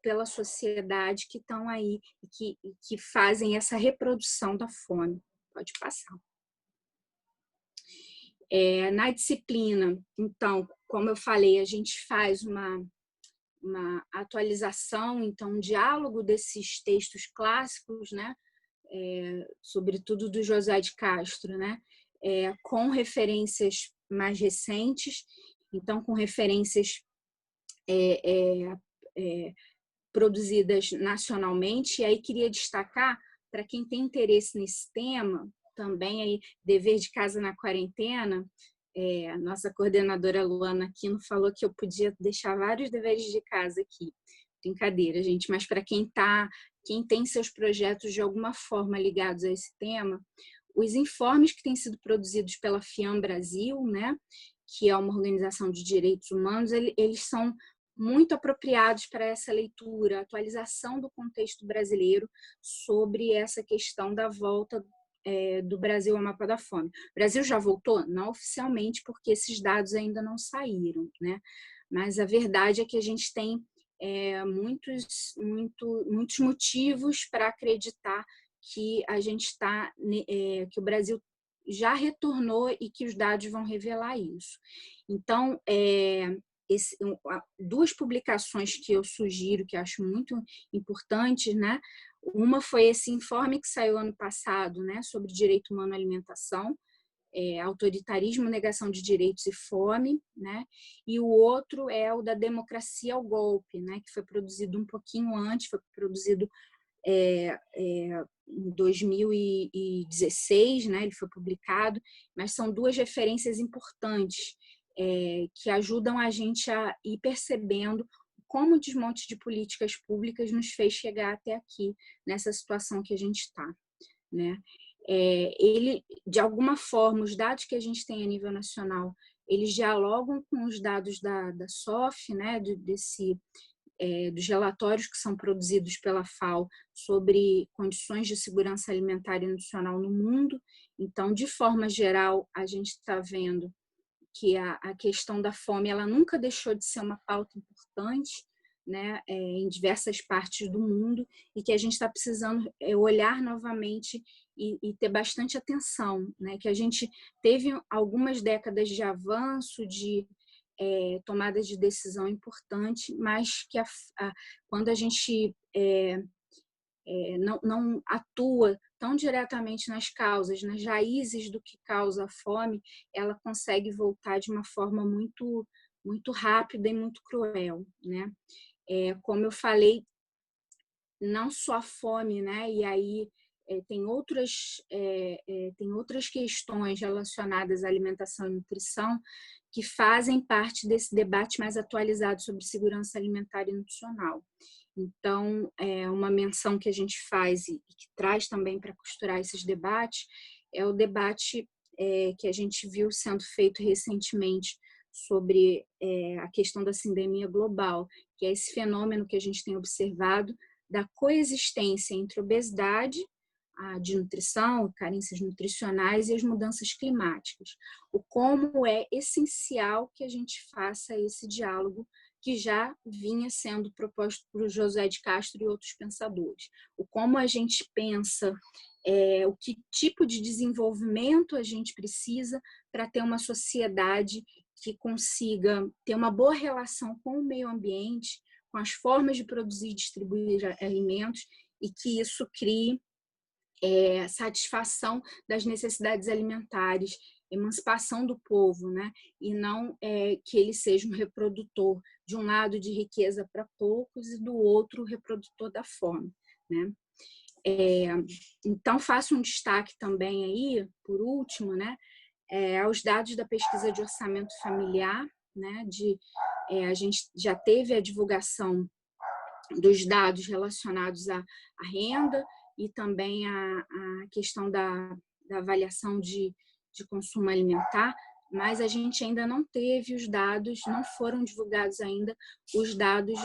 pela sociedade que estão aí e que fazem essa reprodução da fome. Pode passar. Na disciplina, então, como eu falei, a gente faz uma atualização, então, um diálogo desses textos clássicos, né, sobretudo do José de Castro, né, com referências mais recentes, então, com referências produzidas nacionalmente. E aí queria destacar, para quem tem interesse nesse tema, também aí, dever de casa na quarentena, a nossa coordenadora Luana Aquino falou que eu podia deixar vários deveres de casa aqui. Brincadeira, gente, mas para quem tem seus projetos de alguma forma ligados a esse tema, os informes que têm sido produzidos pela FIAM Brasil, né, que é uma organização de direitos humanos, eles são muito apropriados para essa leitura, atualização do contexto brasileiro sobre essa questão da volta do Brasil ao mapa da fome. O Brasil já voltou? Não oficialmente, porque esses dados ainda não saíram, né? Mas a verdade é que a gente tem muitos motivos para acreditar que a gente está, que o Brasil já retornou e que os dados vão revelar isso. Então, duas publicações que eu sugiro, que eu acho muito importantes, né? Uma foi esse informe que saiu ano passado, né, sobre direito humano à alimentação, autoritarismo, negação de direitos e fome, né? E o outro é o da democracia ao golpe, né, que foi produzido um pouquinho antes, foi produzido em 2016, né, ele foi publicado, mas são duas referências importantes que ajudam a gente a ir percebendo como o desmonte de políticas públicas nos fez chegar até aqui, nessa situação que a gente está, né? Ele, de alguma forma, os dados que a gente tem a nível nacional, eles dialogam com os dados da SOF, né, dos relatórios que são produzidos pela FAO sobre condições de segurança alimentar e nutricional no mundo. Então, de forma geral, a gente está vendo que a questão da fome ela nunca deixou de ser uma pauta importante, né, em diversas partes do mundo, e que a gente está precisando olhar novamente e ter bastante atenção, né, que a gente teve algumas décadas de avanço, de tomada de decisão importante, mas que quando a gente não atua tão diretamente nas causas, nas raízes do que causa a fome, ela consegue voltar de uma forma muito, muito rápida e muito cruel, né? Como eu falei, não só a fome, né? E aí tem outras questões relacionadas à alimentação e nutrição que fazem parte desse debate mais atualizado sobre segurança alimentar e nutricional. Então, uma menção que a gente faz e que traz também para costurar esses debates é o debate que a gente viu sendo feito recentemente sobre a questão da sindemia global, que é esse fenômeno que a gente tem observado da coexistência entre obesidade, de nutrição, carências nutricionais e as mudanças climáticas. O como é essencial que a gente faça esse diálogo que já vinha sendo proposto por José de Castro e outros pensadores. O como a gente pensa, o que tipo de desenvolvimento a gente precisa para ter uma sociedade que consiga ter uma boa relação com o meio ambiente, com as formas de produzir e distribuir alimentos, e que isso crie satisfação das necessidades alimentares, emancipação do povo, né? E não que ele seja um reprodutor, de um lado de riqueza para poucos e do outro reprodutor da fome, né? Então, faço um destaque também aí, por último, né, aos dados da pesquisa de orçamento familiar, né, a gente já teve a divulgação dos dados relacionados à renda e também à questão da avaliação de consumo alimentar, mas a gente ainda não teve os dados, não foram divulgados ainda os dados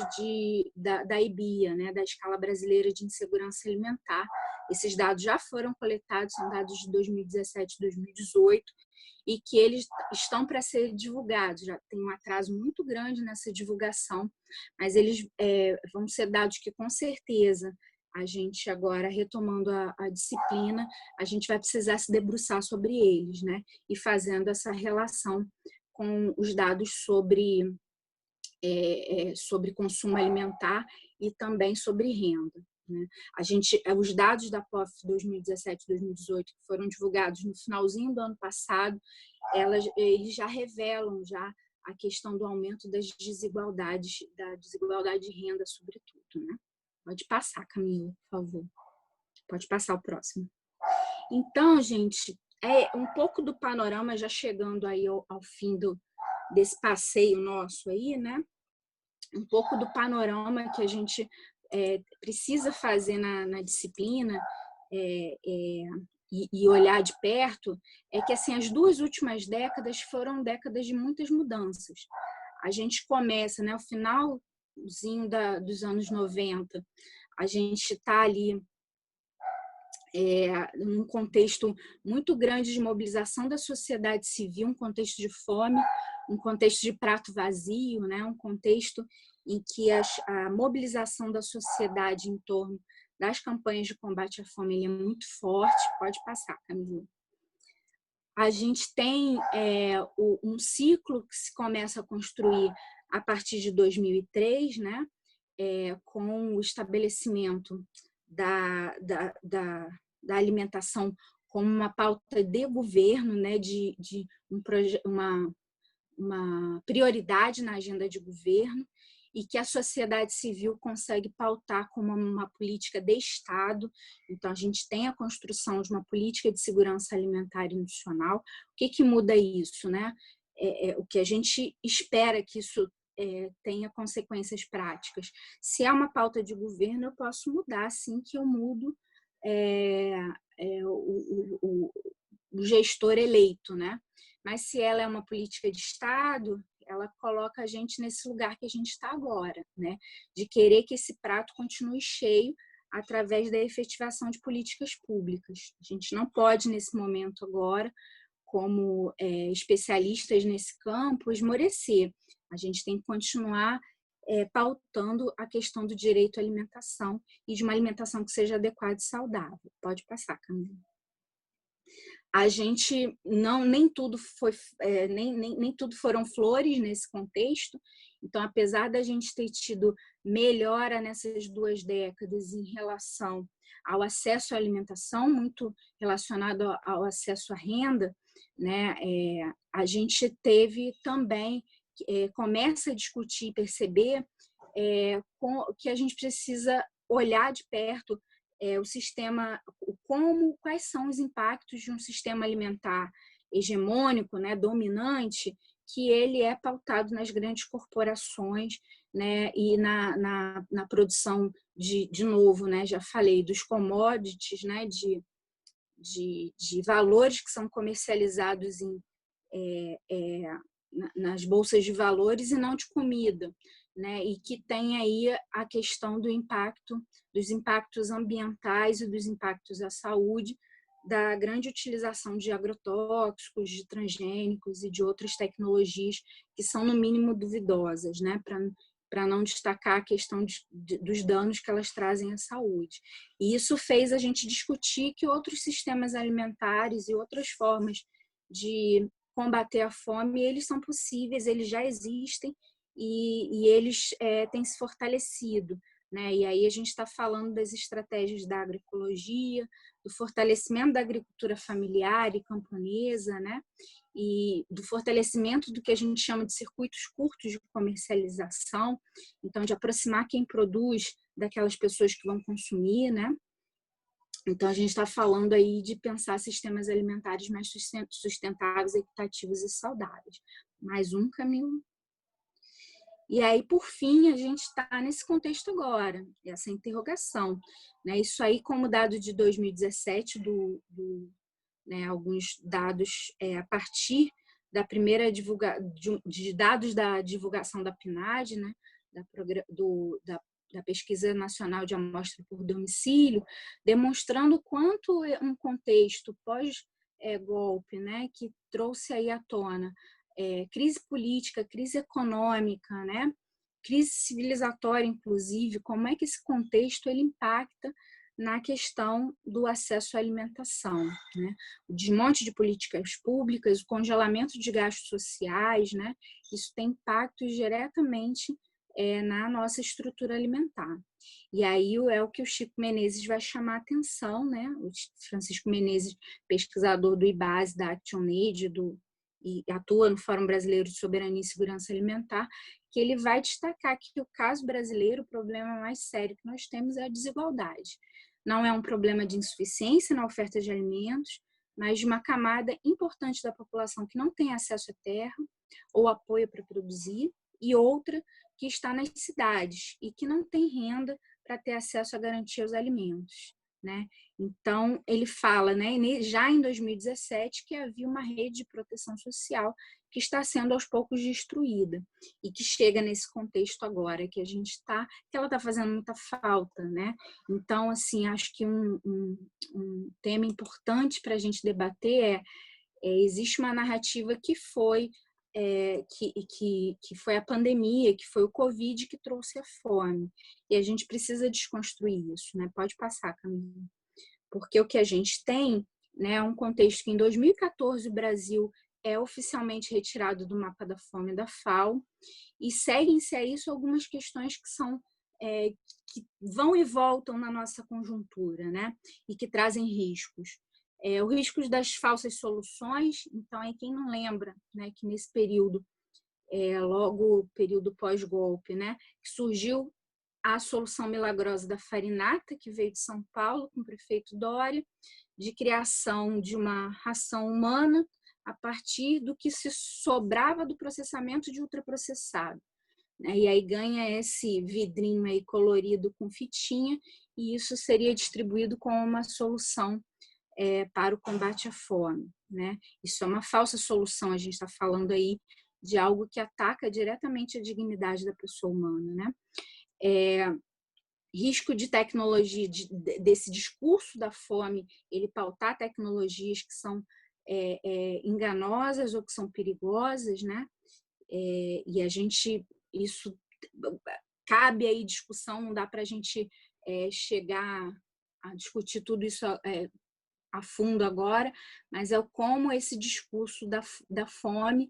da IBIA, né, da Escala Brasileira de Insegurança Alimentar. Esses dados já foram coletados, são dados de 2017 e 2018, e que eles estão para ser divulgados. Já tem um atraso muito grande nessa divulgação, mas eles vão ser dados que, com certeza, a gente agora, retomando a disciplina, a gente vai precisar se debruçar sobre eles, né? E fazendo essa relação com os dados sobre consumo alimentar e também sobre renda, né? Os dados da POF 2017-2018, que foram divulgados no finalzinho do ano passado, eles já revelam já a questão do aumento das desigualdades, da desigualdade de renda, sobretudo, né? Pode passar, Camila, por favor. Pode passar o próximo. Então, gente, um pouco do panorama, já chegando aí ao fim desse passeio nosso aí, né? Um pouco do panorama que a gente precisa fazer na disciplina e olhar de perto, é que assim, as 2 últimas décadas foram décadas de muitas mudanças. A gente começa, né, o finalzinho dos anos 90, a gente está ali num contexto muito grande de mobilização da sociedade civil, um contexto de fome, um contexto de prato vazio, né? Um contexto em que a mobilização da sociedade em torno das campanhas de combate à fome é muito forte. Pode passar, Camila. A gente tem um ciclo que se começa a construir a partir de 2003, né? Com o estabelecimento da alimentação como uma pauta de governo, né, de uma prioridade na agenda de governo, e que a sociedade civil consegue pautar como uma política de Estado. Então, a gente tem a construção de uma política de segurança alimentar e nutricional. O que muda isso, né? O que a gente espera que isso tenha consequências práticas. Se é uma pauta de governo, eu posso mudar, assim que eu mudo o gestor eleito, né? Mas se ela é uma política de Estado, ela coloca a gente nesse lugar que a gente está agora, né? De querer que esse prato continue cheio através da efetivação de políticas públicas. A gente não pode, nesse momento agora, como especialistas nesse campo, esmorecer. A gente tem que continuar pautando a questão do direito à alimentação e de uma alimentação que seja adequada e saudável. Pode passar, Camila. A gente nem tudo nem tudo foram flores nesse contexto. Então, apesar da gente ter tido melhora nessas 2 décadas em relação ao acesso à alimentação, muito relacionado ao acesso à renda, né, a gente teve também, começa a discutir e perceber que a gente precisa olhar de perto o sistema, quais são os impactos de um sistema alimentar hegemônico, né, dominante, que ele é pautado nas grandes corporações, né, e na produção de novo, né, já falei, dos commodities, né, de valores que são comercializados nas bolsas de valores e não de comida, né? E que tem aí a questão dos impactos ambientais e dos impactos à saúde, da grande utilização de agrotóxicos, de transgênicos e de outras tecnologias que são, no mínimo, duvidosas, né? Para não destacar a questão dos danos que elas trazem à saúde. E isso fez a gente discutir que outros sistemas alimentares e outras formas de combater a fome, eles são possíveis, eles já existem e eles têm se fortalecido, né? E aí a gente está falando das estratégias da agroecologia, do fortalecimento da agricultura familiar e camponesa, né? E do fortalecimento do que a gente chama de circuitos curtos de comercialização, então de aproximar quem produz daquelas pessoas que vão consumir, né? Então a gente está falando aí de pensar sistemas alimentares mais sustentáveis, equitativos e saudáveis. Mais um caminho. E aí, por fim, a gente está nesse contexto agora, essa interrogação, né? Isso aí, como dado de 2017, né, alguns dados a partir da primeira de dados da divulgação da PNAD, né, da Pesquisa Nacional de Amostra por Domicílio, demonstrando quanto um contexto pós-golpe, né, que trouxe aí à tona crise política, crise econômica, né, crise civilizatória, inclusive, como é que esse contexto ele impacta na questão do acesso à alimentação, né? O desmonte de políticas públicas, o congelamento de gastos sociais, né? Isso tem impactos diretamente na nossa estrutura alimentar. E aí é o que o Chico Menezes vai chamar a atenção, né? O Francisco Menezes, pesquisador do IBASE, da ActionAid, e atua no Fórum Brasileiro de Soberania e Segurança Alimentar, que ele vai destacar que o caso brasileiro, o problema mais sério que nós temos é a desigualdade. Não é um problema de insuficiência na oferta de alimentos, mas de uma camada importante da população que não tem acesso à terra ou apoio para produzir, e outra que está nas cidades e que não tem renda para ter acesso à garantia aos alimentos, né? Então, ele fala, né, já em 2017, que havia uma rede de proteção social que está sendo aos poucos destruída e que chega nesse contexto agora que a gente está, que ela está fazendo muita falta, né? Então, assim, acho que um tema importante para a gente debater existe uma narrativa que foi que foi a pandemia, que foi o Covid que trouxe a fome. E a gente precisa desconstruir isso, né? Pode passar, Camila. Porque o que a gente tem, né, é um contexto que em 2014 o Brasil é oficialmente retirado do mapa da fome da FAO e seguem-se a isso algumas questões que são que vão e voltam na nossa conjuntura, né? E que trazem riscos. O risco das falsas soluções, então, quem não lembra, né, que nesse período, logo o período pós-golpe, né, que surgiu a solução milagrosa da farinata, que veio de São Paulo, com o prefeito Dória, de criação de uma ração humana a partir do que se sobrava do processamento de ultraprocessado. E aí ganha esse vidrinho aí colorido com fitinha, e isso seria distribuído como uma solução para o combate à fome, né? Isso é uma falsa solução, a gente está falando aí de algo que ataca diretamente a dignidade da pessoa humana, né? Risco de tecnologia, desse discurso da fome, ele pautar tecnologias que são enganosas ou que são perigosas, né? E a gente, isso cabe aí discussão, não dá para a gente chegar a discutir tudo isso a fundo agora, mas é como esse discurso da fome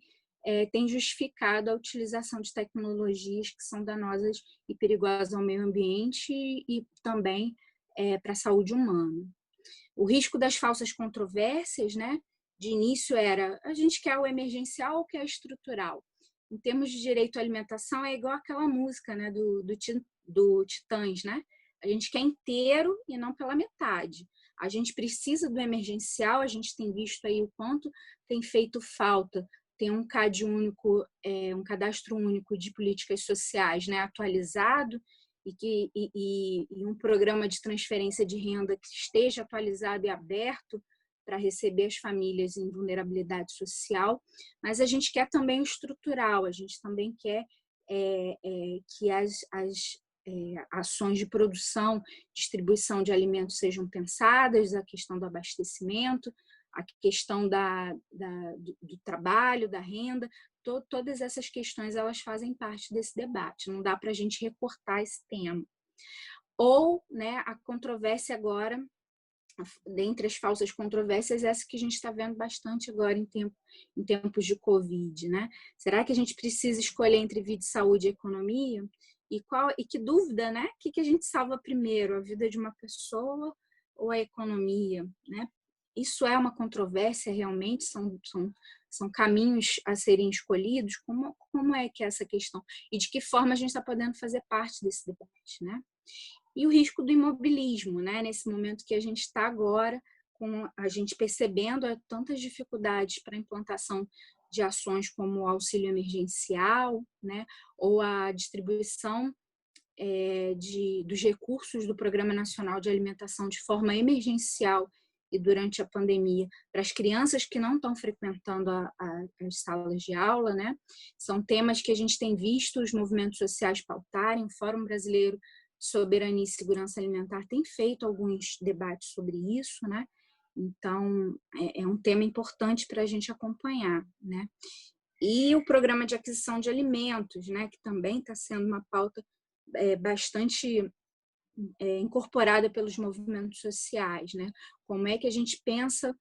tem justificado a utilização de tecnologias que são danosas e perigosas ao meio ambiente e também para a saúde humana. O risco das falsas controvérsias, né? De início era, a gente quer o emergencial ou quer estrutural? Em termos de direito à alimentação, é igual aquela música, né, do Titãs, né? A gente quer inteiro e não pela metade. A gente precisa do emergencial, a gente tem visto aí o quanto tem feito falta. Tem um CAD único, um cadastro único de políticas sociais, né, atualizado, e um programa de transferência de renda que esteja atualizado e aberto para receber as famílias em vulnerabilidade social, mas a gente quer também o estrutural, a gente também quer que as ações de produção, distribuição de alimentos sejam pensadas, a questão do abastecimento, a questão do trabalho, da renda, todas essas questões elas fazem parte desse debate, não dá para a gente recortar esse tema. Ou, né, a controvérsia agora, dentre as falsas controvérsias, essa que a gente está vendo bastante agora em tempos de Covid, né? Será que a gente precisa escolher entre vida, saúde e economia? E que dúvida, né? O que a gente salva primeiro, a vida de uma pessoa ou a economia, né? Isso é uma controvérsia realmente? São caminhos a serem escolhidos? Como é que é essa questão? E de que forma a gente está podendo fazer parte desse debate, né? E o risco do imobilismo, né? Nesse momento que a gente está agora, com a gente percebendo tantas dificuldades para a implantação de ações como o auxílio emergencial, né? Ou a distribuição dos recursos do Programa Nacional de Alimentação de forma emergencial e durante a pandemia para as crianças que não estão frequentando as salas de aula, né? São temas que a gente tem visto os movimentos sociais pautarem. O Fórum Brasileiro de Soberania e Segurança Alimentar tem feito alguns debates sobre isso, né? Então, é um tema importante para a gente acompanhar, né? E o programa de aquisição de alimentos, né? Que também está sendo uma pauta bastante incorporada pelos movimentos sociais, né? Como é que a gente pensa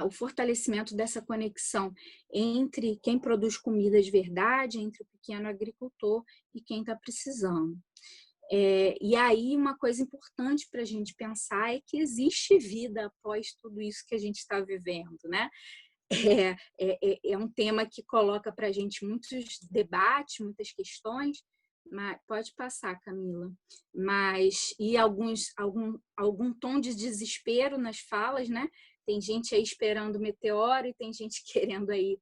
o fortalecimento dessa conexão entre quem produz comida de verdade, entre o pequeno agricultor e quem está precisando. E aí uma coisa importante para a gente pensar é que vida após tudo isso que a gente está vivendo, né? É um tema que coloca para a gente muitos debates, muitas questões. Mas, pode passar, Camila. E algum tom de desespero nas falas, né? Tem gente aí esperando o meteoro e tem gente querendo aí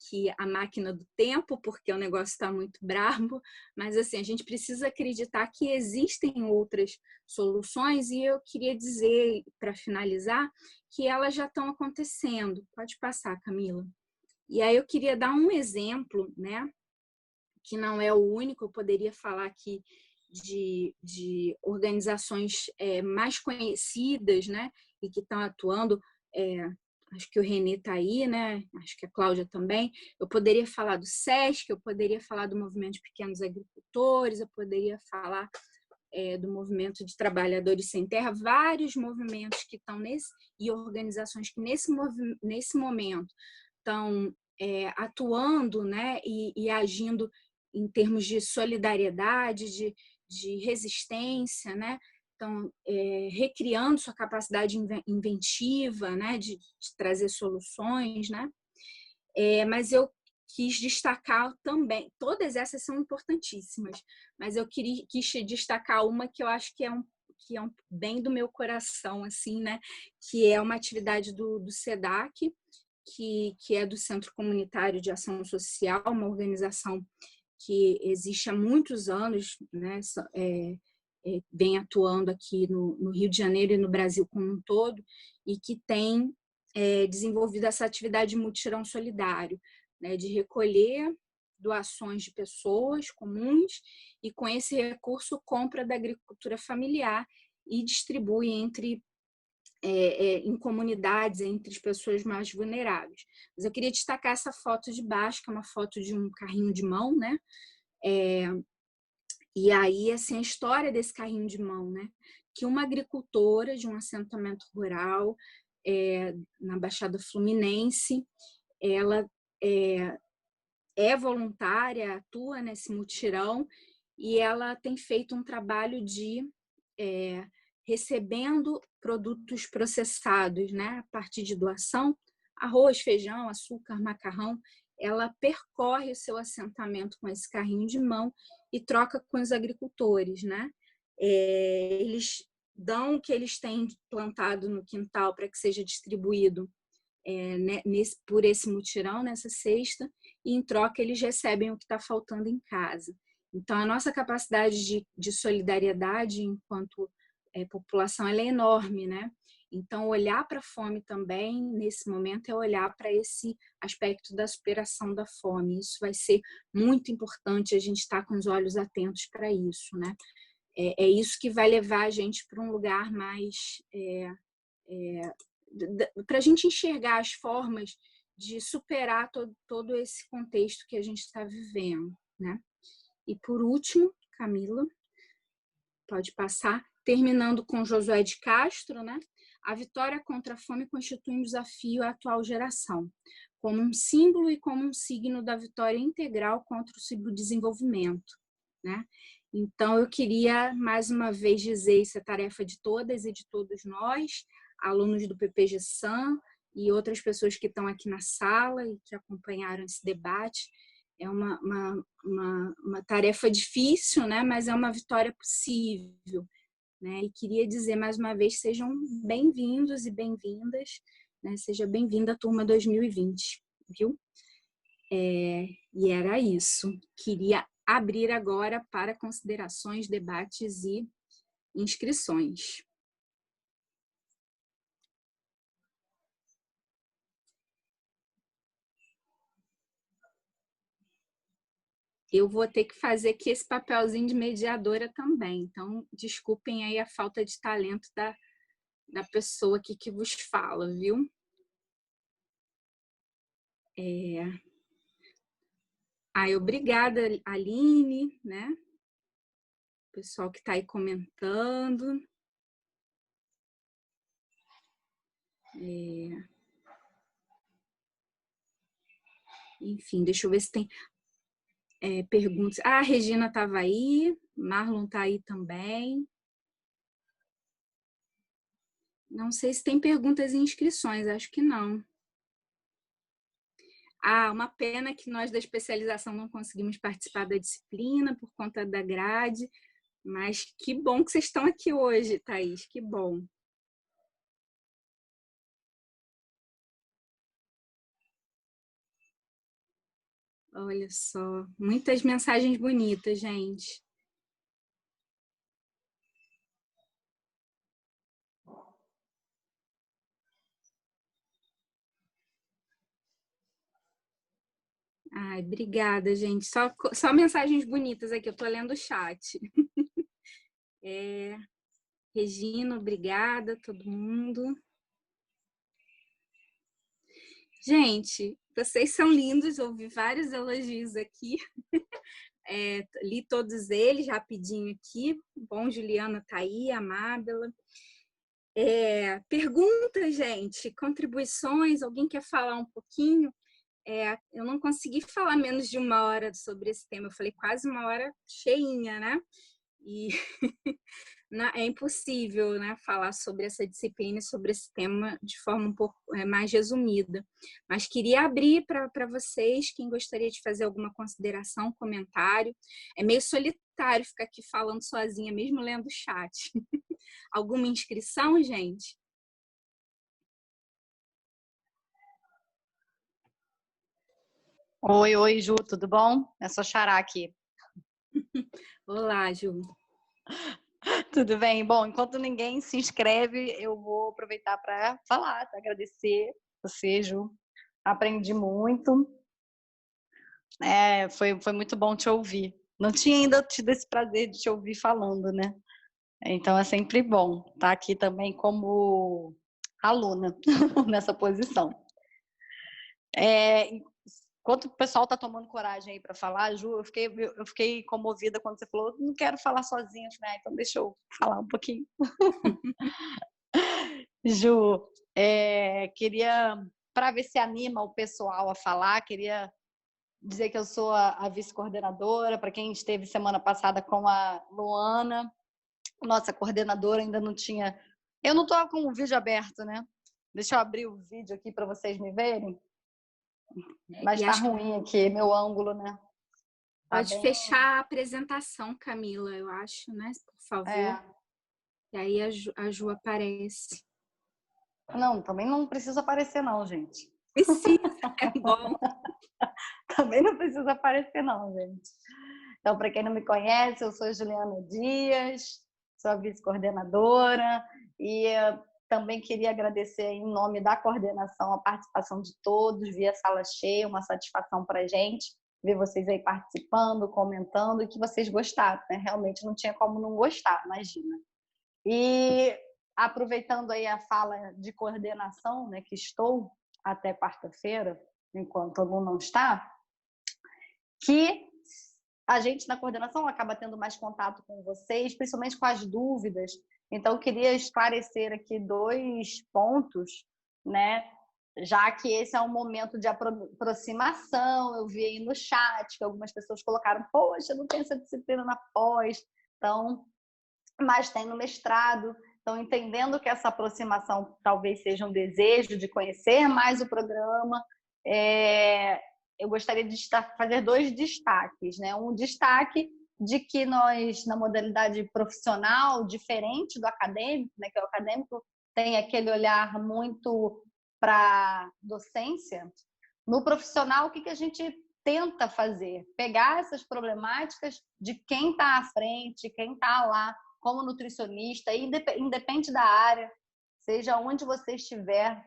que a máquina do tempo, porque o negócio está muito brabo, mas assim, a gente precisa acreditar que existem outras soluções e eu queria dizer, para finalizar, que elas já estão acontecendo. Pode passar, Camila. E aí eu queria dar um exemplo, né, que não é o único, eu poderia falar aqui de organizações mais conhecidas, né, e que estão atuando, acho que o Renê está aí, né? Acho que a Cláudia também. Eu poderia falar do SESC, eu poderia falar do Movimento de Pequenos Agricultores, eu poderia falar do Movimento de Trabalhadores Sem Terra, vários movimentos que estão e organizações que nesse momento estão atuando, né? E agindo em termos de solidariedade, de resistência, né? Então, recriando sua capacidade inventiva, né, de trazer soluções, né? Mas eu quis destacar também, todas essas são importantíssimas, mas eu quis destacar uma que eu acho que é um bem do meu coração, assim, né? Que é uma atividade do SEDAC, que é do Centro Comunitário de Ação Social, uma organização que existe há muitos anos, né? Vem atuando aqui no Rio de Janeiro e no Brasil como um todo, e que tem desenvolvido essa atividade de mutirão solidário, né, de recolher doações de pessoas comuns e, com esse recurso, compra da agricultura familiar e distribui em comunidades, entre as pessoas mais vulneráveis. Mas eu queria destacar essa foto de baixo, que é uma foto de um carrinho de mão, né? E aí, assim, a história desse carrinho de mão, né? Que uma agricultora de um assentamento rural na Baixada Fluminense, ela é voluntária, atua nesse mutirão e ela tem feito um trabalho de recebendo produtos processados, né? A partir de doação, arroz, feijão, açúcar, macarrão. Ela percorre o seu assentamento com esse carrinho de mão e troca com os agricultores, né? Eles dão o que eles têm plantado no quintal para que seja distribuído por esse mutirão, nessa cesta, e em troca eles recebem o que está faltando em casa. Então, a nossa capacidade de solidariedade enquanto população ela é enorme, né? Então, olhar para a fome também, nesse momento, é olhar para esse aspecto da superação da fome. Isso vai ser muito importante, a gente estar com os olhos atentos para isso, né? É isso que vai levar a gente para um lugar mais... para a gente enxergar as formas de superar todo esse contexto que a gente está vivendo, né? E por último, Camila, pode passar, terminando com Josué de Castro, né? A vitória contra a fome constitui um desafio à atual geração, como um símbolo e como um signo da vitória integral contra o subdesenvolvimento, né? Então, eu queria, mais uma vez, dizer isso é tarefa de todas e de todos nós, alunos do PPG-SAM e outras pessoas que estão aqui na sala e que acompanharam esse debate. É uma tarefa difícil, né? Mas é uma vitória possível, né? E queria dizer mais uma vez, sejam bem-vindos e bem-vindas, né? Seja bem-vinda à turma 2020, viu? E era isso. Queria abrir agora para considerações, debates e inscrições. Eu vou ter que fazer aqui esse papelzinho de mediadora também. Então, desculpem aí a falta de talento da pessoa aqui que vos fala, viu? Obrigada, Aline, né? O pessoal que está aí comentando. Enfim, deixa eu ver se tem perguntas. A Regina estava aí, Marlon está aí também. Não sei se tem perguntas e inscrições, acho que não. Uma pena que nós da especialização não conseguimos participar da disciplina por conta da grade, mas que bom que vocês estão aqui hoje, Thaís, que bom. Olha só, muitas mensagens bonitas, gente. Ai, obrigada, gente. Só mensagens bonitas aqui, eu tô lendo o chat. Regina, obrigada, todo mundo. Gente, vocês são lindos, ouvi vários elogios aqui. Li todos eles rapidinho aqui. Bom, Juliana tá aí, Amábela. Perguntas, gente, contribuições, alguém quer falar um pouquinho? Eu não consegui falar menos de uma hora sobre esse tema, eu falei quase uma hora cheinha, né? E é impossível, né, falar sobre essa disciplina e sobre esse tema de forma um pouco mais resumida. Mas queria abrir para vocês, quem gostaria de fazer alguma consideração, comentário. É meio solitário ficar aqui falando sozinha, mesmo lendo o chat. Alguma inscrição, gente?
Oi, Ju, tudo bom? É só Xará aqui.
Olá, Ju.
Tudo bem? Bom, enquanto ninguém se inscreve, eu vou aproveitar para falar, para agradecer você, Ju. Aprendi muito. Foi muito bom te ouvir. Não tinha ainda tido esse prazer de te ouvir falando, né? Então é sempre bom estar aqui também como aluna nessa posição. Enquanto o pessoal está tomando coragem aí para falar, Ju, eu fiquei comovida quando você falou, não quero falar sozinha. Eu falei, então deixa eu falar um pouquinho. Ju, queria, para ver se anima o pessoal a falar, queria dizer que eu sou a vice-coordenadora, para quem esteve semana passada com a Luana, nossa coordenadora ainda não tinha... Eu não estou com o vídeo aberto, né? Deixa eu abrir o vídeo aqui para vocês me verem. Mas tá ruim aqui, meu ângulo, né?
Pode fechar a apresentação, Camila, eu acho, né? Por favor. E aí a Ju aparece.
Não, também não precisa aparecer não, gente.
Precisa, é bom.
Também não precisa aparecer não, gente. Então, para quem não me conhece, eu sou Juliana Dias, sou a vice-coordenadora e Também queria agradecer em nome da coordenação a participação de todos, via sala cheia, uma satisfação para a gente ver vocês aí participando, comentando, e que vocês gostaram, né? Realmente não tinha como não gostar, imagina. E aproveitando aí a fala de coordenação, né, que estou até quarta-feira, enquanto o aluno não está, que a gente na coordenação acaba tendo mais contato com vocês, principalmente com as dúvidas. Então, eu queria esclarecer aqui 2 pontos, né? Já que esse é um momento de aproximação, eu vi aí no chat que algumas pessoas colocaram, poxa, não tem essa disciplina na pós, então, mas tem no mestrado. Então, entendendo que essa aproximação talvez seja um desejo de conhecer mais o programa, eu gostaria de fazer 2 destaques, né? Um destaque de que nós, na modalidade profissional, diferente do acadêmico, né? Que o acadêmico tem aquele olhar muito para docência, no profissional, o que a gente tenta fazer? Pegar essas problemáticas de quem está à frente, quem está lá como nutricionista, independe da área, seja onde você estiver,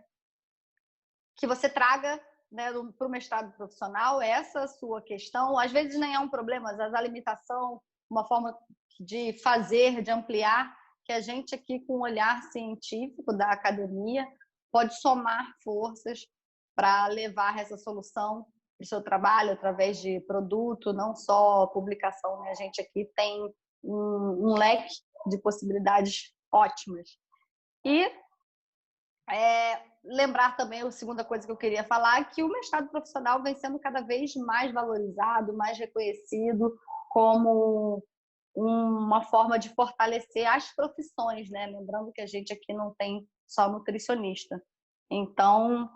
que você traga, né, para o mestrado profissional essa sua questão. Às vezes nem é um problema, às vezes a limitação, uma forma de fazer, de ampliar, que a gente aqui com o olhar científico da academia pode somar forças para levar essa solução para o seu trabalho através de produto, não só publicação, né? A gente aqui tem um leque de possibilidades ótimas. E lembrar também, a segunda coisa que eu queria falar, que o mestrado profissional vem sendo cada vez mais valorizado, mais reconhecido como uma forma de fortalecer as profissões, né? Lembrando que a gente aqui não tem só nutricionista. Então,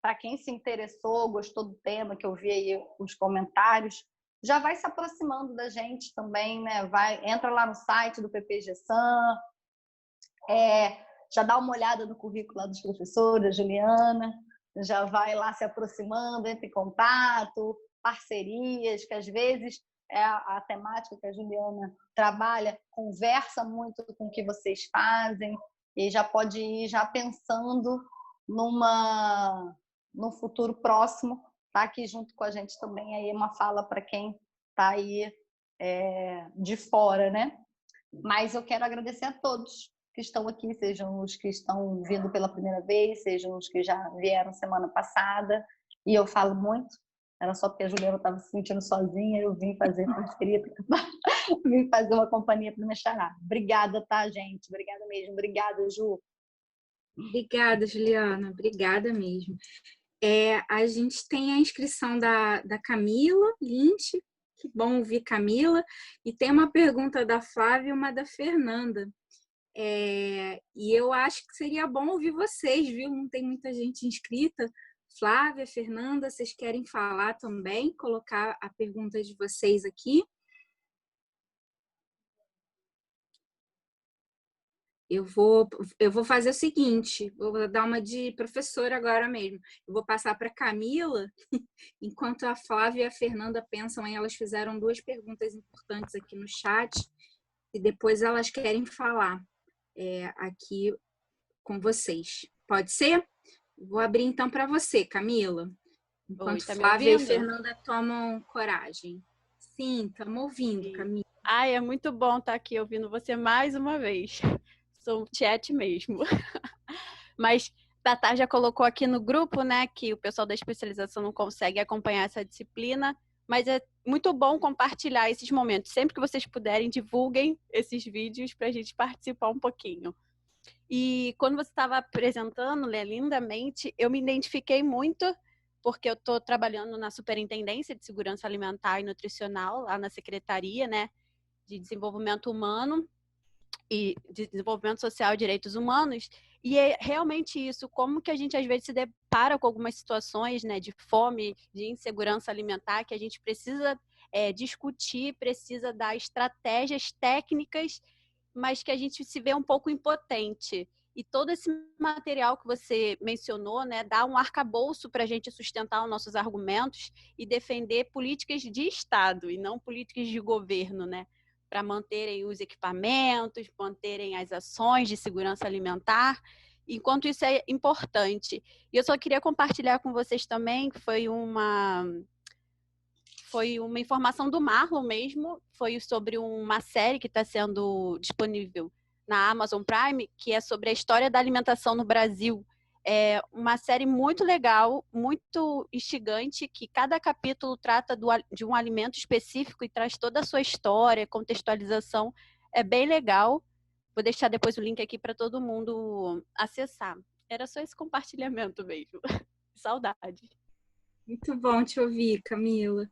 para quem se interessou, gostou do tema, que eu vi aí os comentários, já vai se aproximando da gente também, né? Entra lá no site do PPG-SAM, já dá uma olhada no currículo lá dos professores, a Juliana, já vai lá se aproximando, entra em contato, parcerias, que às vezes é a temática que a Juliana trabalha, conversa muito com o que vocês fazem, e já pode ir já pensando num futuro próximo, tá aqui junto com a gente também, aí uma fala para quem está aí de fora, né? Mas eu quero agradecer a todos que estão aqui, sejam os que estão vindo pela primeira vez, sejam os que já vieram semana passada, e eu falo muito, era só porque a Juliana estava se sentindo sozinha, eu vim fazer parceria, vim fazer uma companhia para me chamar. Obrigada, tá, gente? Obrigada mesmo. Obrigada, Ju.
Obrigada, Juliana. Obrigada mesmo. A gente tem a inscrição da Camila Lynch. Que bom ouvir Camila. E tem uma pergunta da Flávia e uma da Fernanda. E eu acho que seria bom ouvir vocês, viu? Não tem muita gente inscrita. Flávia, Fernanda, vocês querem falar também? Colocar a pergunta de vocês aqui? Eu vou fazer o seguinte, vou dar uma de professora agora mesmo. Eu vou passar para a Camila, enquanto a Flávia e a Fernanda pensam em, elas fizeram 2 perguntas importantes aqui no chat, e depois elas querem falar aqui com vocês. Pode ser? Vou abrir então para você, Camila, enquanto
Oi, tá
Flávia e Fernanda tomam coragem. Sim, estamos ouvindo, Camila.
Ai, é muito bom estar aqui ouvindo você mais uma vez. Sou um chat mesmo. Mas Tatá já colocou aqui no grupo, né, que o pessoal da especialização não consegue acompanhar essa disciplina, mas é muito bom compartilhar esses momentos. Sempre que vocês puderem, divulguem esses vídeos para a gente participar um pouquinho. E quando você estava apresentando, Lê, lindamente, eu me identifiquei muito, porque eu estou trabalhando na Superintendência de Segurança Alimentar e Nutricional, lá na Secretaria, né, de Desenvolvimento Humano e de Desenvolvimento Social e Direitos Humanos, e é realmente isso, como que a gente às vezes se depara com algumas situações, né, de fome, de insegurança alimentar, que a gente precisa discutir, precisa dar estratégias técnicas, mas que a gente se vê um pouco impotente. E todo esse material que você mencionou, né, dá um arcabouço para a gente sustentar os nossos argumentos e defender políticas de Estado e não políticas de governo, né? para manterem os equipamentos, manterem as ações de segurança alimentar, enquanto isso é importante. E eu só queria compartilhar com vocês também, que foi uma informação do Marlon mesmo, foi sobre uma série que está sendo disponível na Amazon Prime, que é sobre a história da alimentação no Brasil. É uma série muito legal, muito instigante, que cada capítulo trata de um alimento específico e traz toda a sua história, contextualização. É bem legal. Vou deixar depois o link aqui para todo mundo acessar. Era só esse compartilhamento mesmo. Saudade.
Muito bom te ouvir, Camila.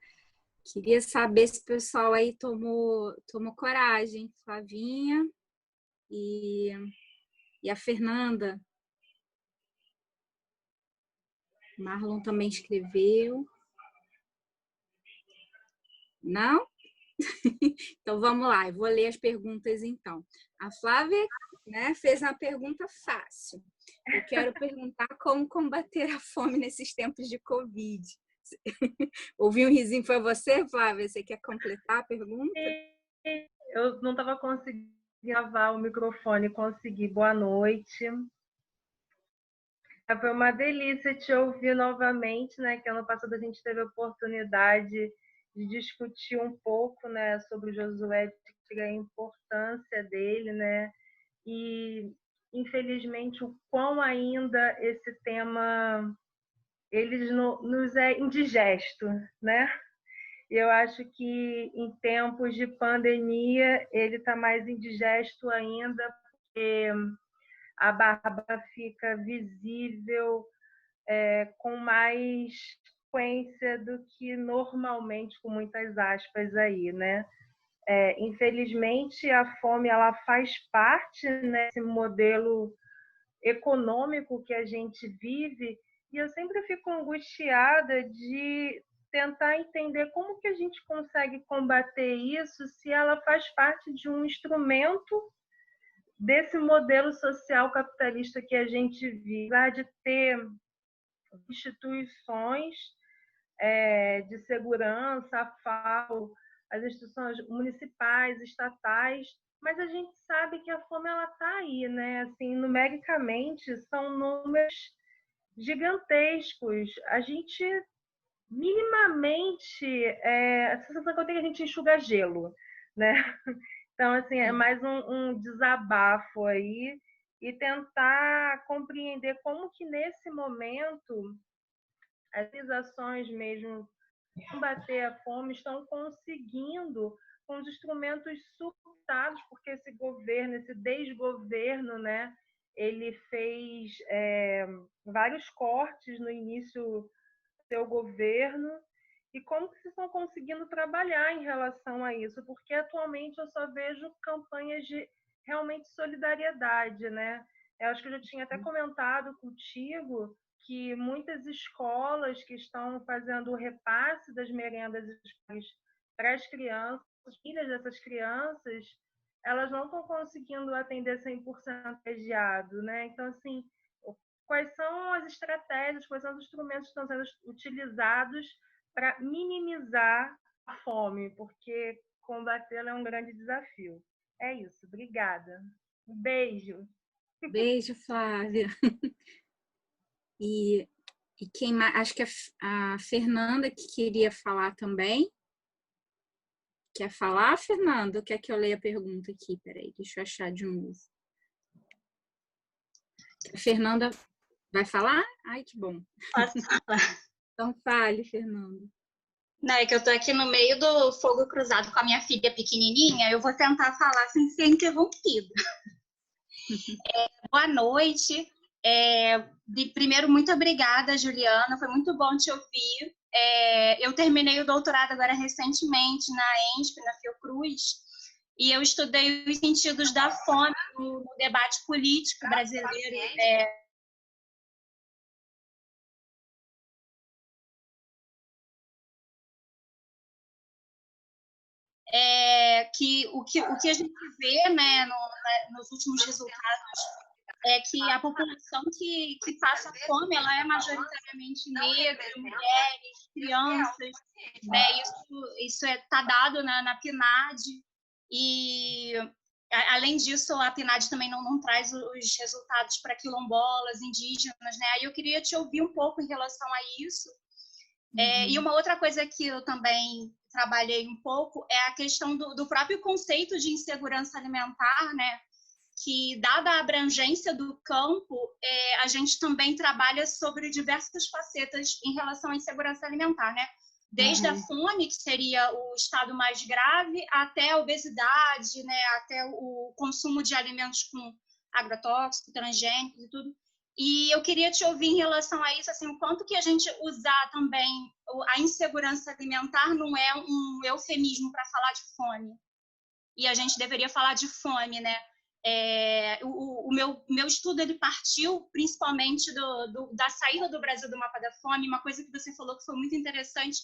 Queria saber se o pessoal aí tomou coragem, Flavinha e a Fernanda. Marlon também escreveu. Não? Então vamos lá, eu vou ler as perguntas então. A Flávia, né, fez uma pergunta fácil. Eu quero perguntar como combater a fome nesses tempos de Covid. Ouvi um risinho, foi você, Flávia? Você quer completar a pergunta?
Eu não estava conseguindo gravar o microfone, consegui. Boa noite. Foi uma delícia te ouvir novamente, né? Que ano passado a gente teve a oportunidade de discutir um pouco, né, sobre o Josué, a importância dele, né? E infelizmente o quão ainda esse tema ele nos é indigesto, né? Eu acho que em tempos de pandemia ele está mais indigesto ainda, porque a barba fica visível com mais frequência do que normalmente, com muitas aspas aí, né? Infelizmente, a fome ela faz parte, né, desse modelo econômico que a gente vive, e eu sempre fico angustiada de tentar entender como que a gente consegue combater isso se ela faz parte de um instrumento desse modelo social capitalista que a gente vive, apesar de ter instituições de segurança, a FAO, as instituições municipais, estatais, mas a gente sabe que a fome ela está aí, né? Assim, numericamente são números gigantescos. A gente minimamente a sensação que eu tenho é que a gente enxuga gelo, né? Então, assim, é mais um desabafo aí e tentar compreender como que nesse momento as organizações mesmo combater a fome estão conseguindo com os instrumentos surtados, porque esse governo, esse desgoverno, né, ele fez vários cortes no início do seu governo. E como que vocês estão conseguindo trabalhar em relação a isso? Porque atualmente eu só vejo campanhas de realmente solidariedade, né? Eu acho que eu já tinha até comentado contigo que muitas escolas que estão fazendo o repasse das merendas para as crianças, as filhas dessas crianças, elas não estão conseguindo atender 100% regiado, né? Então, assim, quais são as estratégias, quais são os instrumentos que estão sendo utilizados para minimizar a fome, porque combatê-la é um grande desafio. É isso, obrigada. Um beijo.
Beijo, Flávia. E quem mais? Acho que a Fernanda que queria falar também. Quer falar, Fernanda? Ou quer que eu leia a pergunta aqui? Peraí, deixa eu achar de novo. A Fernanda vai falar? Ai, que bom.
Posso falar?
Então fale, Fernanda.
Não, é que eu tô aqui no meio do fogo cruzado com a minha filha pequenininha, eu vou tentar falar sem ser interrompida. Boa noite. Primeiro, muito obrigada, Juliana, foi muito bom te ouvir. Eu terminei o doutorado agora recentemente na ENSP, na Fiocruz, e eu estudei os sentidos da fome no debate político brasileiro. Que o que a gente vê, né, nos últimos resultados é que a população que passa fome ela é majoritariamente negra, mulheres, crianças, né? Isso está dado na PNAD, E, além disso, a PNAD também não traz os resultados para quilombolas, indígenas, né? Aí eu queria te ouvir um pouco em relação a isso. E uma outra coisa que eu também trabalhei um pouco é a questão do próprio conceito de insegurança alimentar, né? Que, dada a abrangência do campo, a gente também trabalha sobre diversas facetas em relação à insegurança alimentar, né? Desde a fome, que seria o estado mais grave, até a obesidade, né? Até o consumo de alimentos com agrotóxicos, transgênicos e tudo. E eu queria te ouvir em relação a isso, assim, o quanto que a gente usar também a insegurança alimentar não é um eufemismo para falar de fome. E a gente deveria falar de fome, né? O meu estudo ele partiu principalmente da saída do Brasil do mapa da fome. Uma coisa que você falou que foi muito interessante,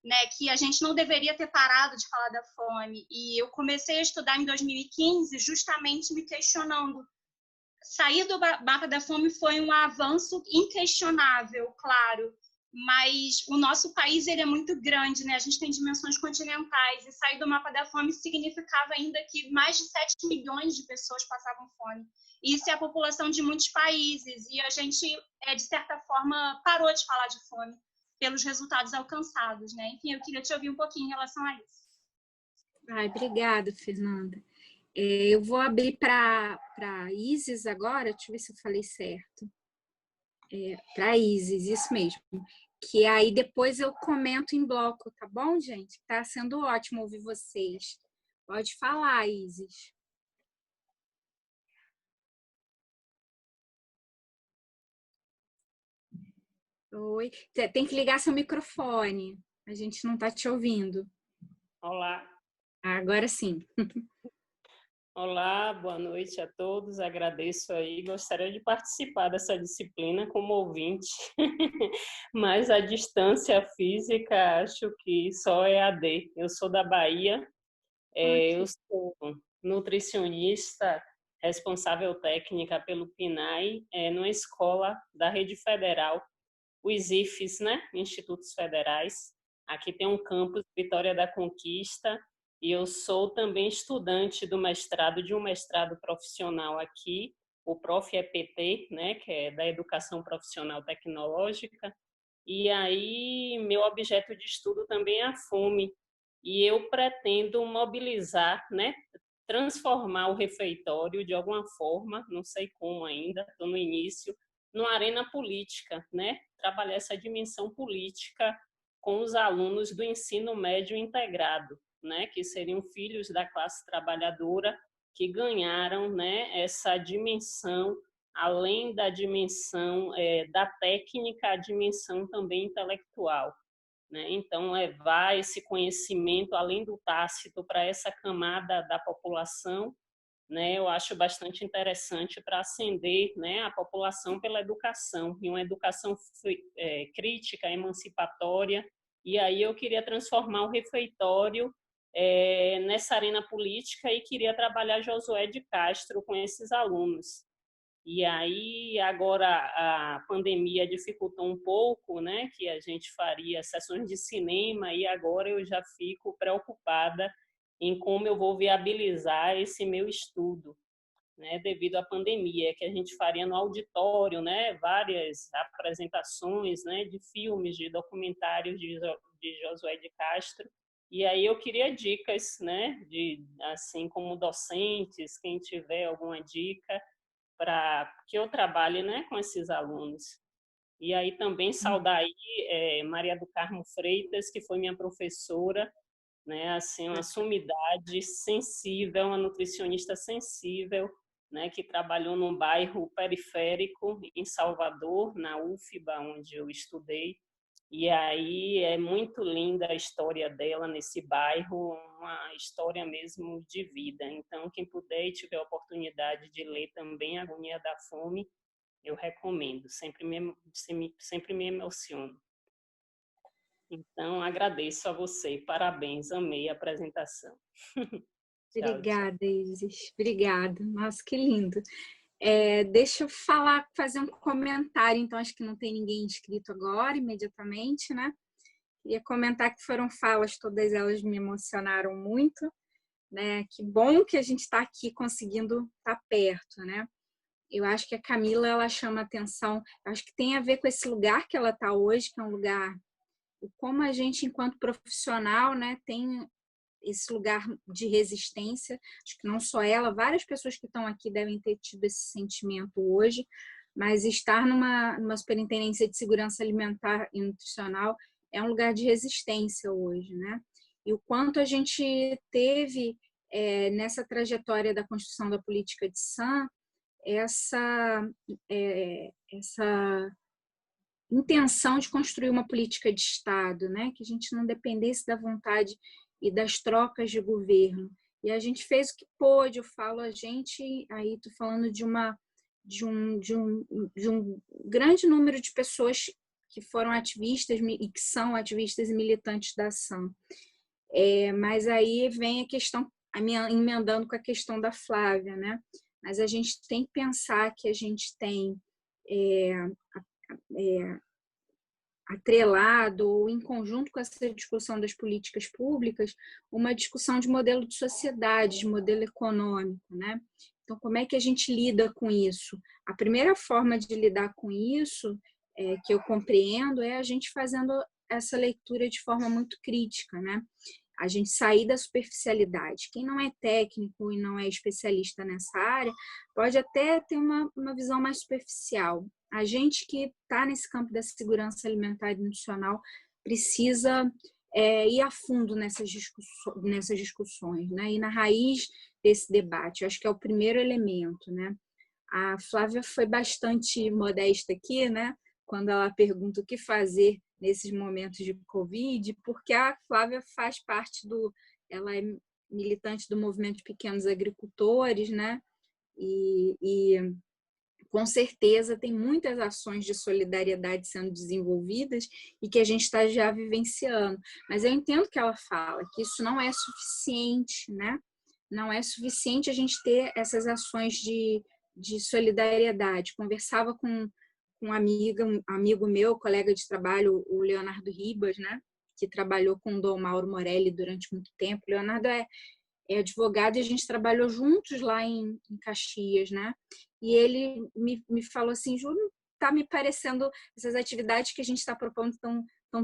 né, que a gente não deveria ter parado de falar da fome. E eu comecei a estudar em 2015 justamente me questionando. Sair do mapa da fome foi um avanço inquestionável, claro, mas o nosso país ele é muito grande, né? A gente tem dimensões continentais, e sair do mapa da fome significava ainda que mais de 7 milhões de pessoas passavam fome. Isso é a população de muitos países, e a gente, de certa forma, parou de falar de fome pelos resultados alcançados, né? Enfim, eu queria te ouvir um pouquinho em relação a isso.
Obrigada, Fernanda. Eu vou abrir para Isis agora, deixa eu ver se eu falei certo. Para Isis, isso mesmo. Que aí depois eu comento em bloco, tá bom, gente? Tá sendo ótimo ouvir vocês. Pode falar, Isis. Oi. Tem que ligar seu microfone. A gente não tá te ouvindo.
Olá.
Agora sim.
Olá, boa noite a todos. Agradeço aí. Gostaria de participar dessa disciplina como ouvinte, mas a distância física acho que só é AD. Eu sou da Bahia, eu sou nutricionista, responsável técnica pelo PNAE, numa escola da Rede Federal, os IFES, né? Institutos Federais. Aqui tem um campus Vitória da Conquista. E eu sou também estudante do mestrado, de um mestrado profissional aqui, o Prof-EPT, né, que é da Educação Profissional Tecnológica. E aí, meu objeto de estudo também é a fome. E eu pretendo mobilizar, né, transformar o refeitório de alguma forma, não sei como ainda, estou no início, numa arena política, né, trabalhar essa dimensão política com os alunos do ensino médio integrado, né, que seriam filhos da classe trabalhadora que ganharam, né, essa dimensão, além da dimensão da técnica, a dimensão também intelectual, né? Então, levar esse conhecimento, além do tácito, para essa camada da população, né, eu acho bastante interessante para ascender, né, a população pela educação, e uma educação crítica, emancipatória. E aí eu queria transformar o refeitório nessa arena política e queria trabalhar Josué de Castro com esses alunos. E aí agora a pandemia dificultou um pouco, né, que a gente faria sessões de cinema, e agora eu já fico preocupada em como eu vou viabilizar esse meu estudo, né, devido à pandemia, que a gente faria no auditório, né, várias apresentações, né, de filmes, de documentários de Josué de Castro. E aí eu queria dicas, né, de, assim como docentes, quem tiver alguma dica para que eu trabalhe, né, com esses alunos. E aí também saudar aí Maria do Carmo Freitas, que foi minha professora, né, assim, uma sumidade sensível, uma nutricionista sensível, né, que trabalhou num bairro periférico em Salvador, na UFBA, onde eu estudei. E aí é muito linda a história dela nesse bairro, uma história mesmo de vida. Então, quem puder e tiver a oportunidade de ler também Agonia da Fome, eu recomendo, sempre me emociono. Então, agradeço a você, parabéns, amei a apresentação.
Obrigada, Isis. Obrigada. Nossa, que lindo. Deixa eu fazer um comentário, então acho que não tem ninguém inscrito agora, imediatamente, né? Queria comentar que foram falas, todas elas me emocionaram muito. né? Que bom que a gente está aqui conseguindo estar perto, né? Eu acho que a Camila, ela chama atenção, acho que tem a ver com esse lugar que ela está hoje, que é um lugar, como a gente, enquanto profissional, né, tem esse lugar de resistência. Acho que não só ela, várias pessoas que estão aqui devem ter tido esse sentimento hoje, mas estar numa Superintendência de Segurança Alimentar e Nutricional é um lugar de resistência hoje, né? E o quanto a gente teve nessa trajetória da construção da política de SAM, essa intenção de construir uma política de Estado, né? Que a gente não dependesse da vontade e das trocas de governo. E a gente fez o que pôde. Eu falo a gente, aí estou falando de um grande número de pessoas que foram ativistas e que são ativistas e militantes da ação. Mas aí vem a questão, emendando com a questão da Flávia, né? Mas a gente tem que pensar que a gente tem atrelado ou em conjunto com essa discussão das políticas públicas, uma discussão de modelo de sociedade, de modelo econômico, né? Então, como é que a gente lida com isso? A primeira forma de lidar com isso, que eu compreendo, é a gente fazendo essa leitura de forma muito crítica, né? A gente sair da superficialidade. Quem não é técnico e não é especialista nessa área pode até ter uma visão mais superficial. A gente que está nesse campo da segurança alimentar e nutricional precisa ir a fundo nessas discussões, né? E na raiz desse debate. Eu acho que é o primeiro elemento, né? A Flávia foi bastante modesta aqui, né? Quando ela pergunta o que fazer nesses momentos de Covid, porque a Flávia faz parte ela é militante do movimento de pequenos agricultores, né? E com certeza tem muitas ações de solidariedade sendo desenvolvidas e que a gente está já vivenciando. Mas eu entendo que ela fala que isso não é suficiente, né? Não é suficiente a gente ter essas ações de solidariedade. Conversava com um amigo meu, colega de trabalho, o Leonardo Ribas, né? Que trabalhou com o Dom Mauro Morelli durante muito tempo. O Leonardo é advogado e a gente trabalhou juntos lá em Caxias, né? E ele me falou assim, Ju, tá me parecendo essas atividades que a gente está propondo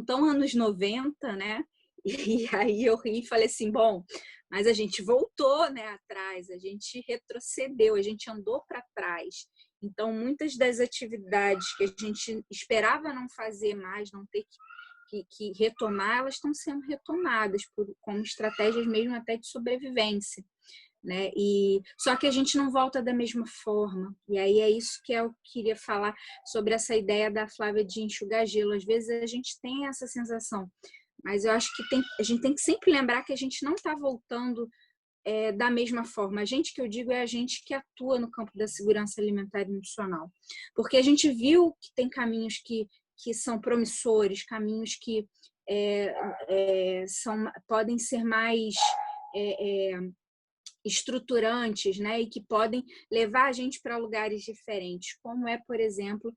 tão anos 90, né? E aí eu ri e falei assim, bom, mas a gente voltou, né, atrás, a gente retrocedeu, a gente andou para trás. Então, muitas das atividades que a gente esperava não fazer mais, não ter que retomar, elas estão sendo retomadas como estratégias mesmo até de sobrevivência, né? Só que a gente não volta da mesma forma. E aí é isso que eu queria falar sobre essa ideia da Flávia de enxugar gelo. Às vezes a gente tem essa sensação, mas eu acho que a gente tem que sempre lembrar que a gente não está voltando da mesma forma. A gente que eu digo é a gente que atua no campo da segurança alimentar e nutricional. Porque a gente viu que tem caminhos que são promissores, caminhos que podem ser mais estruturantes, né? E que podem levar a gente para lugares diferentes, como por exemplo,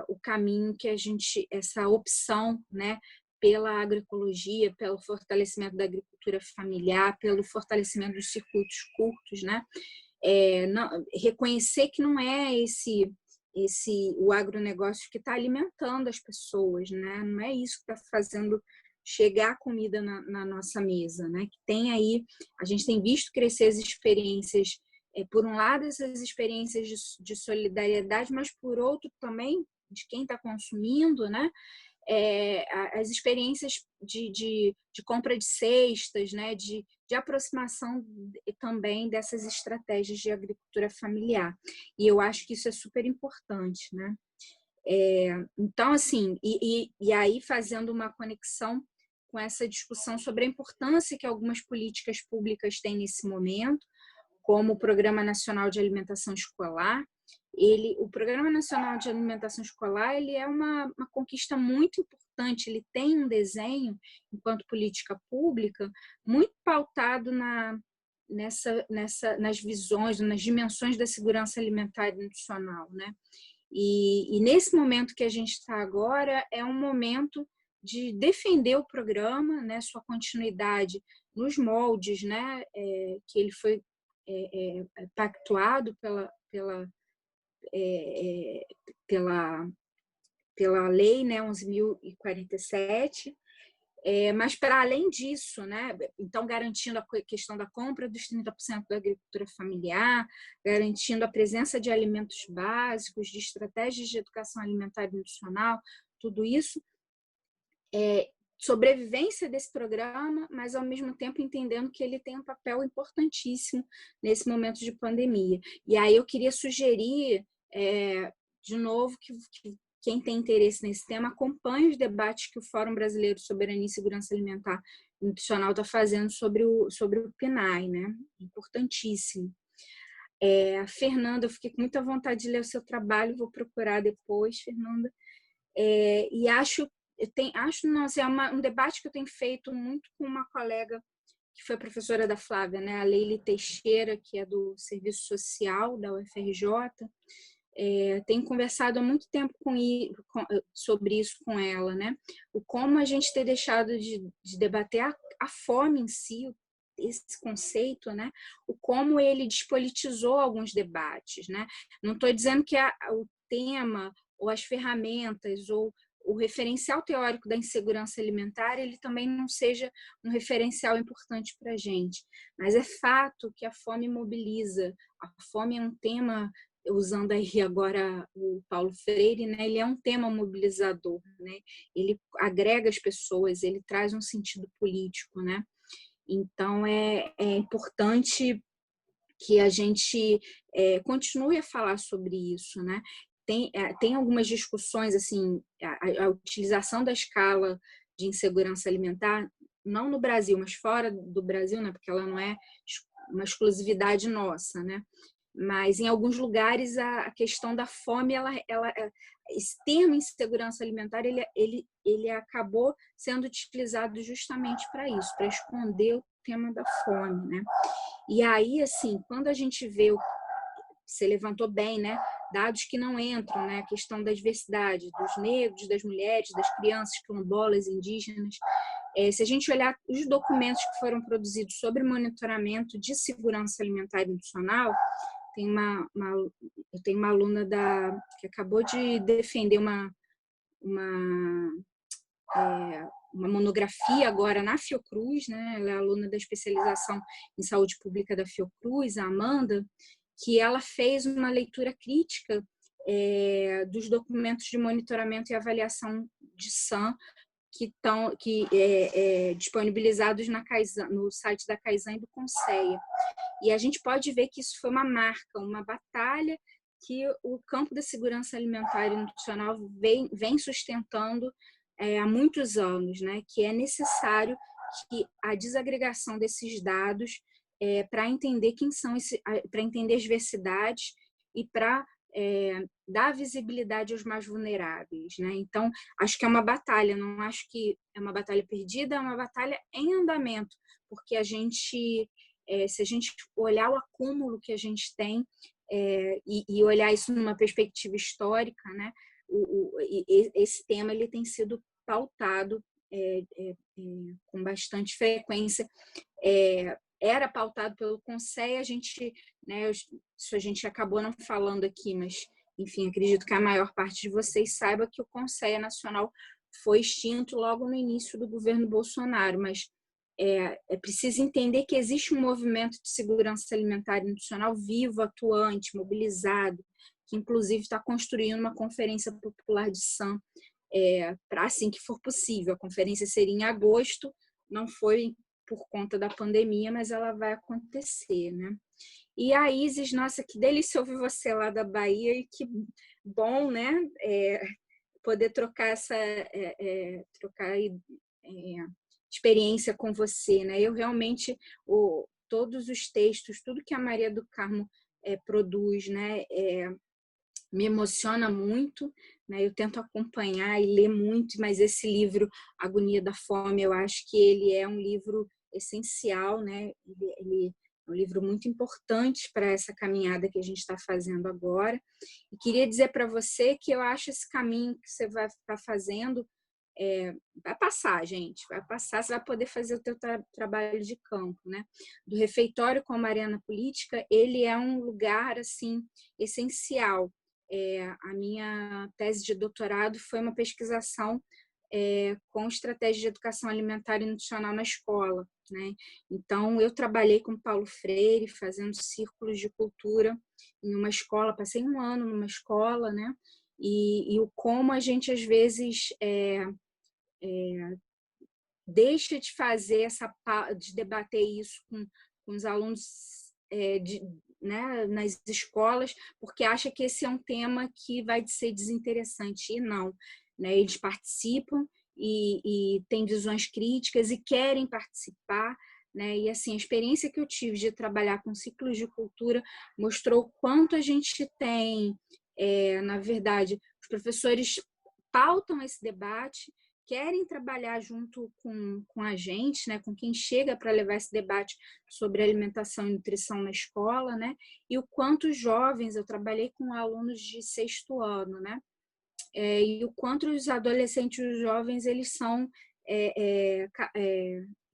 o caminho que essa opção, né? Pela agroecologia, pelo fortalecimento da agricultura familiar, pelo fortalecimento dos circuitos curtos, né? Reconhecer que não é o agronegócio que está alimentando as pessoas, né? Não é isso que está fazendo chegar a comida na nossa mesa, né? Que tem aí, a gente tem visto crescer as experiências, por um lado essas experiências de solidariedade, mas por outro também de quem está consumindo, né? As experiências de compra de cestas, né? De aproximação também dessas estratégias de agricultura familiar. E eu acho que isso é super importante, né? Então, assim, e aí fazendo uma conexão com essa discussão sobre a importância que algumas políticas públicas têm nesse momento, como o Programa Nacional de Alimentação Escolar. O Programa Nacional de Alimentação Escolar ele é uma conquista muito importante. Ele tem um desenho, enquanto política pública, muito pautado nas visões, nas dimensões da segurança alimentar e nutricional, né? E nesse momento que a gente está agora, é um momento de defender o programa, né, sua continuidade nos moldes, né, que ele foi pactuado pela lei, né, 11.047, mas para além disso, né, então garantindo a questão da compra dos 30% da agricultura familiar, garantindo a presença de alimentos básicos, de estratégias de educação alimentar e nutricional, tudo isso, sobrevivência desse programa, mas ao mesmo tempo entendendo que ele tem um papel importantíssimo nesse momento de pandemia. E aí eu queria sugerir, de novo, que quem tem interesse nesse tema acompanhe os debates que o Fórum Brasileiro de Soberania e Segurança Alimentar e Nutricional está fazendo sobre o PNAE, né? Importantíssimo. Fernanda, eu fiquei com muita vontade de ler o seu trabalho, vou procurar depois, Fernanda. E acho um debate que eu tenho feito muito com uma colega que foi professora da Flávia, né? A Leile Teixeira, que é do Serviço Social da UFRJ. Tenho conversado há muito tempo sobre isso com ela, né? Como a gente ter deixado de debater a fome em si, esse conceito, né? Como ele despolitizou alguns debates, né? Não estou dizendo que o tema ou as ferramentas ou o referencial teórico da insegurança alimentar ele também não seja um referencial importante para a gente, mas é fato que a fome mobiliza. A fome é um tema, usando aí agora o Paulo Freire, né? Ele é um tema mobilizador, né? Ele agrega as pessoas, ele traz um sentido político, né? Então é importante que a gente continue a falar sobre isso, né? Tem algumas discussões, assim, a utilização da escala de insegurança alimentar, não no Brasil, mas fora do Brasil, né? Porque ela não é uma exclusividade nossa, né? Mas em alguns lugares a questão da fome, esse termo insegurança alimentar, ele acabou sendo utilizado justamente para isso, para esconder o tema da fome, né? E aí, assim, quando a gente vê, você levantou bem, né? Dados que não entram, né? A questão da diversidade dos negros, das mulheres, das crianças quilombolas, indígenas. Se a gente olhar os documentos que foram produzidos sobre monitoramento de segurança alimentar e nutricional, eu tenho uma aluna que acabou de defender uma monografia agora na Fiocruz, né? Ela é aluna da especialização em saúde pública da Fiocruz, a Amanda, que ela fez uma leitura crítica dos documentos de monitoramento e avaliação de SAM que estão disponibilizados no site da Kaizen e do Conceia. E a gente pode ver que isso foi uma marca, uma batalha que o campo da segurança alimentar e nutricional vem sustentando há muitos anos, né? Que é necessário que a desagregação desses dados para entender para entender as diversidades e para dar visibilidade aos mais vulneráveis, né? Então, acho que é uma batalha, não acho que é uma batalha perdida, é uma batalha em andamento, porque se a gente olhar o acúmulo que a gente tem e olhar isso numa perspectiva histórica, né? Esse tema ele tem sido pautado com bastante frequência. Era pautado pelo Conceia, isso a gente acabou não falando aqui, mas, enfim, acredito que a maior parte de vocês saiba que o Conceia Nacional foi extinto logo no início do governo Bolsonaro, mas é preciso entender que existe um movimento de segurança alimentar e nutricional vivo, atuante, mobilizado, que inclusive está construindo uma conferência popular de SAM para assim que for possível. A conferência seria em agosto, não foi por conta da pandemia, mas ela vai acontecer, né? E a Isis, nossa, que delícia ouvir você lá da Bahia e que bom, né? Poder trocar experiência com você, né? Eu realmente, todos os textos, tudo que a Maria do Carmo produz, né? Me emociona muito, né? Eu tento acompanhar e ler muito, mas esse livro, Agonia da Fome, eu acho que ele é um livro essencial, né? Ele é um livro muito importante para essa caminhada que a gente está fazendo agora. E queria dizer para você que eu acho esse caminho que você vai estar fazendo vai passar, gente, vai passar, você vai poder fazer o teu trabalho de campo, né? Do refeitório como arena política, ele é um lugar, assim, essencial. A minha tese de doutorado foi uma pesquisação com estratégia de educação alimentar e nutricional na escola, né? Então, eu trabalhei com Paulo Freire, fazendo círculos de cultura em uma escola, passei um ano numa escola, né? E o como a gente, às vezes, deixa de fazer de debater isso com os alunos né, nas escolas, porque acha que esse é um tema que vai ser desinteressante, e não, né? Eles participam e têm visões críticas e querem participar, né? E assim, a experiência que eu tive de trabalhar com ciclos de cultura mostrou o quanto a gente tem, na verdade, os professores pautam esse debate, querem trabalhar junto com a gente, né, com quem chega para levar esse debate sobre alimentação e nutrição na escola, né, e o quanto os jovens, eu trabalhei com alunos de 6º ano, né, e o quanto os adolescentes e os jovens, eles são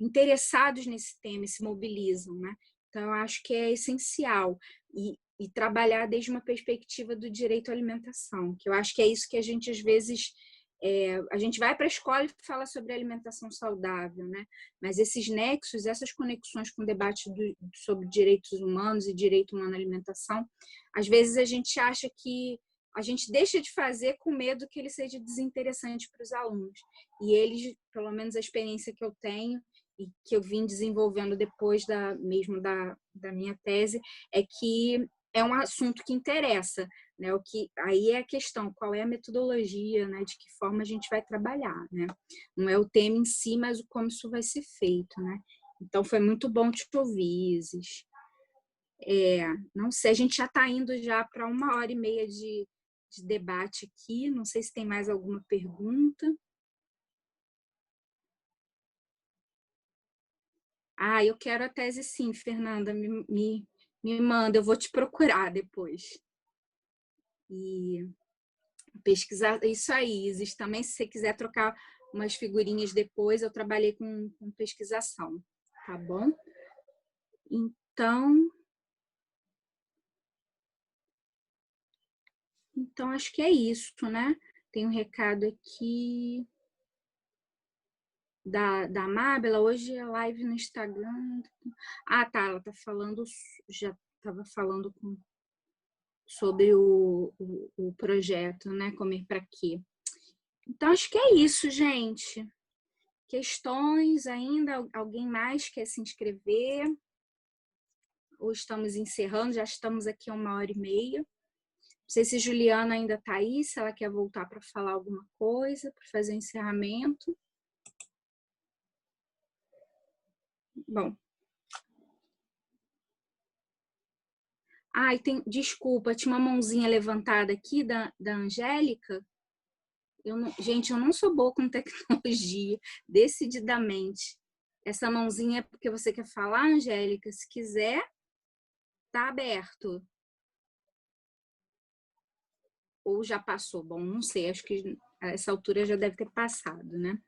interessados nesse tema, se mobilizam, né, então eu acho que é essencial, e trabalhar desde uma perspectiva do direito à alimentação, que eu acho que é isso que a gente, às vezes, a gente vai para a escola e fala sobre alimentação saudável, né? Mas esses nexos, essas conexões com o debate sobre direitos humanos e direito humano à alimentação, às vezes a gente acha que a gente deixa de fazer com medo que ele seja desinteressante para os alunos. E eles, pelo menos a experiência que eu tenho e que eu vim desenvolvendo depois da minha tese, é que é um assunto que interessa, né? O que aí é a questão, qual é a metodologia, né? De que forma a gente vai trabalhar, né? Não é o tema em si, mas o como isso vai ser feito, né? Então foi muito bom te ouvir, Isis. Não sei, a gente já está indo já para 1h30 de debate aqui. Não sei se tem mais alguma pergunta. Eu quero a tese sim, Fernanda. Me manda, eu vou te procurar depois. E pesquisar, isso aí, Isis. Também, se você quiser trocar umas figurinhas depois, eu trabalhei com pesquisação, tá bom? Então, acho que é isso, né? Tem um recado aqui da Mábela. Hoje é live no Instagram. Tá, ela tá falando, já estava falando sobre o projeto, né? Comer para quê? Então, acho que é isso, gente. Questões ainda? Alguém mais quer se inscrever? Ou estamos encerrando? Já estamos aqui 1h30. Não sei se Juliana ainda está aí, se ela quer voltar para falar alguma coisa, para fazer o encerramento. Bom. Desculpa, tinha uma mãozinha levantada aqui da Angélica. Gente, eu não sou boa com tecnologia, decididamente. Essa mãozinha é porque você quer falar, Angélica? Se quiser, tá aberto. Ou já passou? Bom, não sei, acho que a essa altura já deve ter passado, né?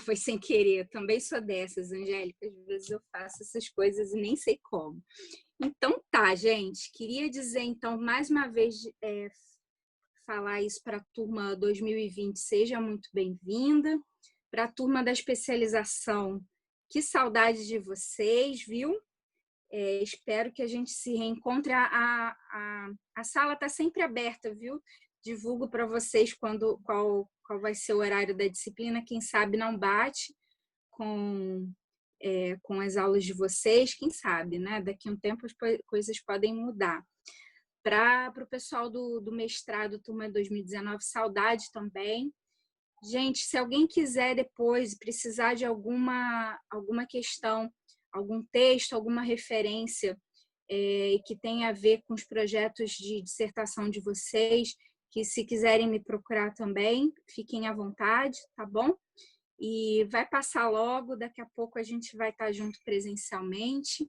Foi sem querer. Também sou dessas, Angélica. Às vezes eu faço essas coisas e nem sei como. Então tá, gente. Queria dizer, então, mais uma vez, falar isso para a turma 2020, seja muito bem-vinda. Para a turma da especialização, que saudade de vocês, viu? Espero que a gente se reencontre. A sala está sempre aberta, viu? Divulgo para vocês qual vai ser o horário da disciplina. Quem sabe não bate com as aulas de vocês, quem sabe, né? Daqui a um tempo as coisas podem mudar. Para o pessoal do mestrado, turma 2019, saudade também. Gente, se alguém quiser depois precisar de alguma questão, algum texto, alguma referência que tenha a ver com os projetos de dissertação de vocês, que se quiserem me procurar também, fiquem à vontade, tá bom? E vai passar logo, daqui a pouco a gente vai estar junto presencialmente.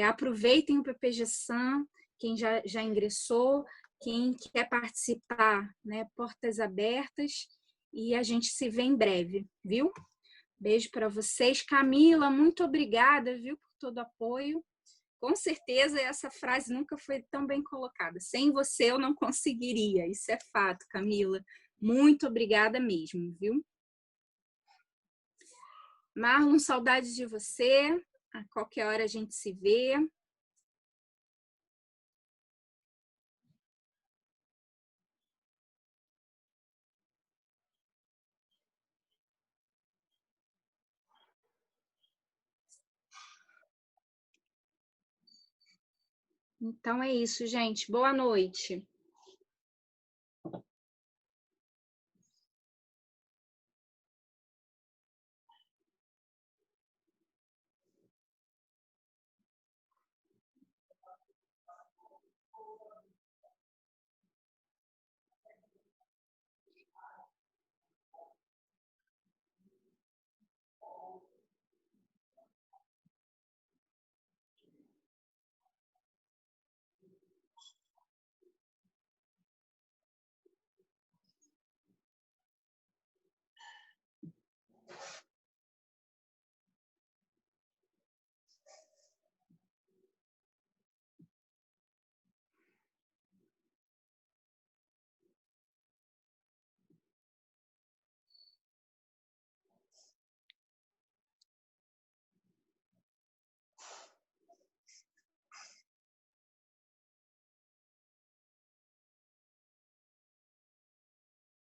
Aproveitem o PPG-SAM, quem já ingressou, Quem quer participar, né? Portas abertas e a gente se vê em breve, viu? Beijo para vocês. Camila, muito obrigada, viu, por todo o apoio. Com certeza essa frase nunca foi tão bem colocada. Sem você eu não conseguiria. Isso é fato, Camila. Muito obrigada mesmo, viu? Marlon, saudades de você. A qualquer hora a gente se vê. Então é isso, gente. Boa noite.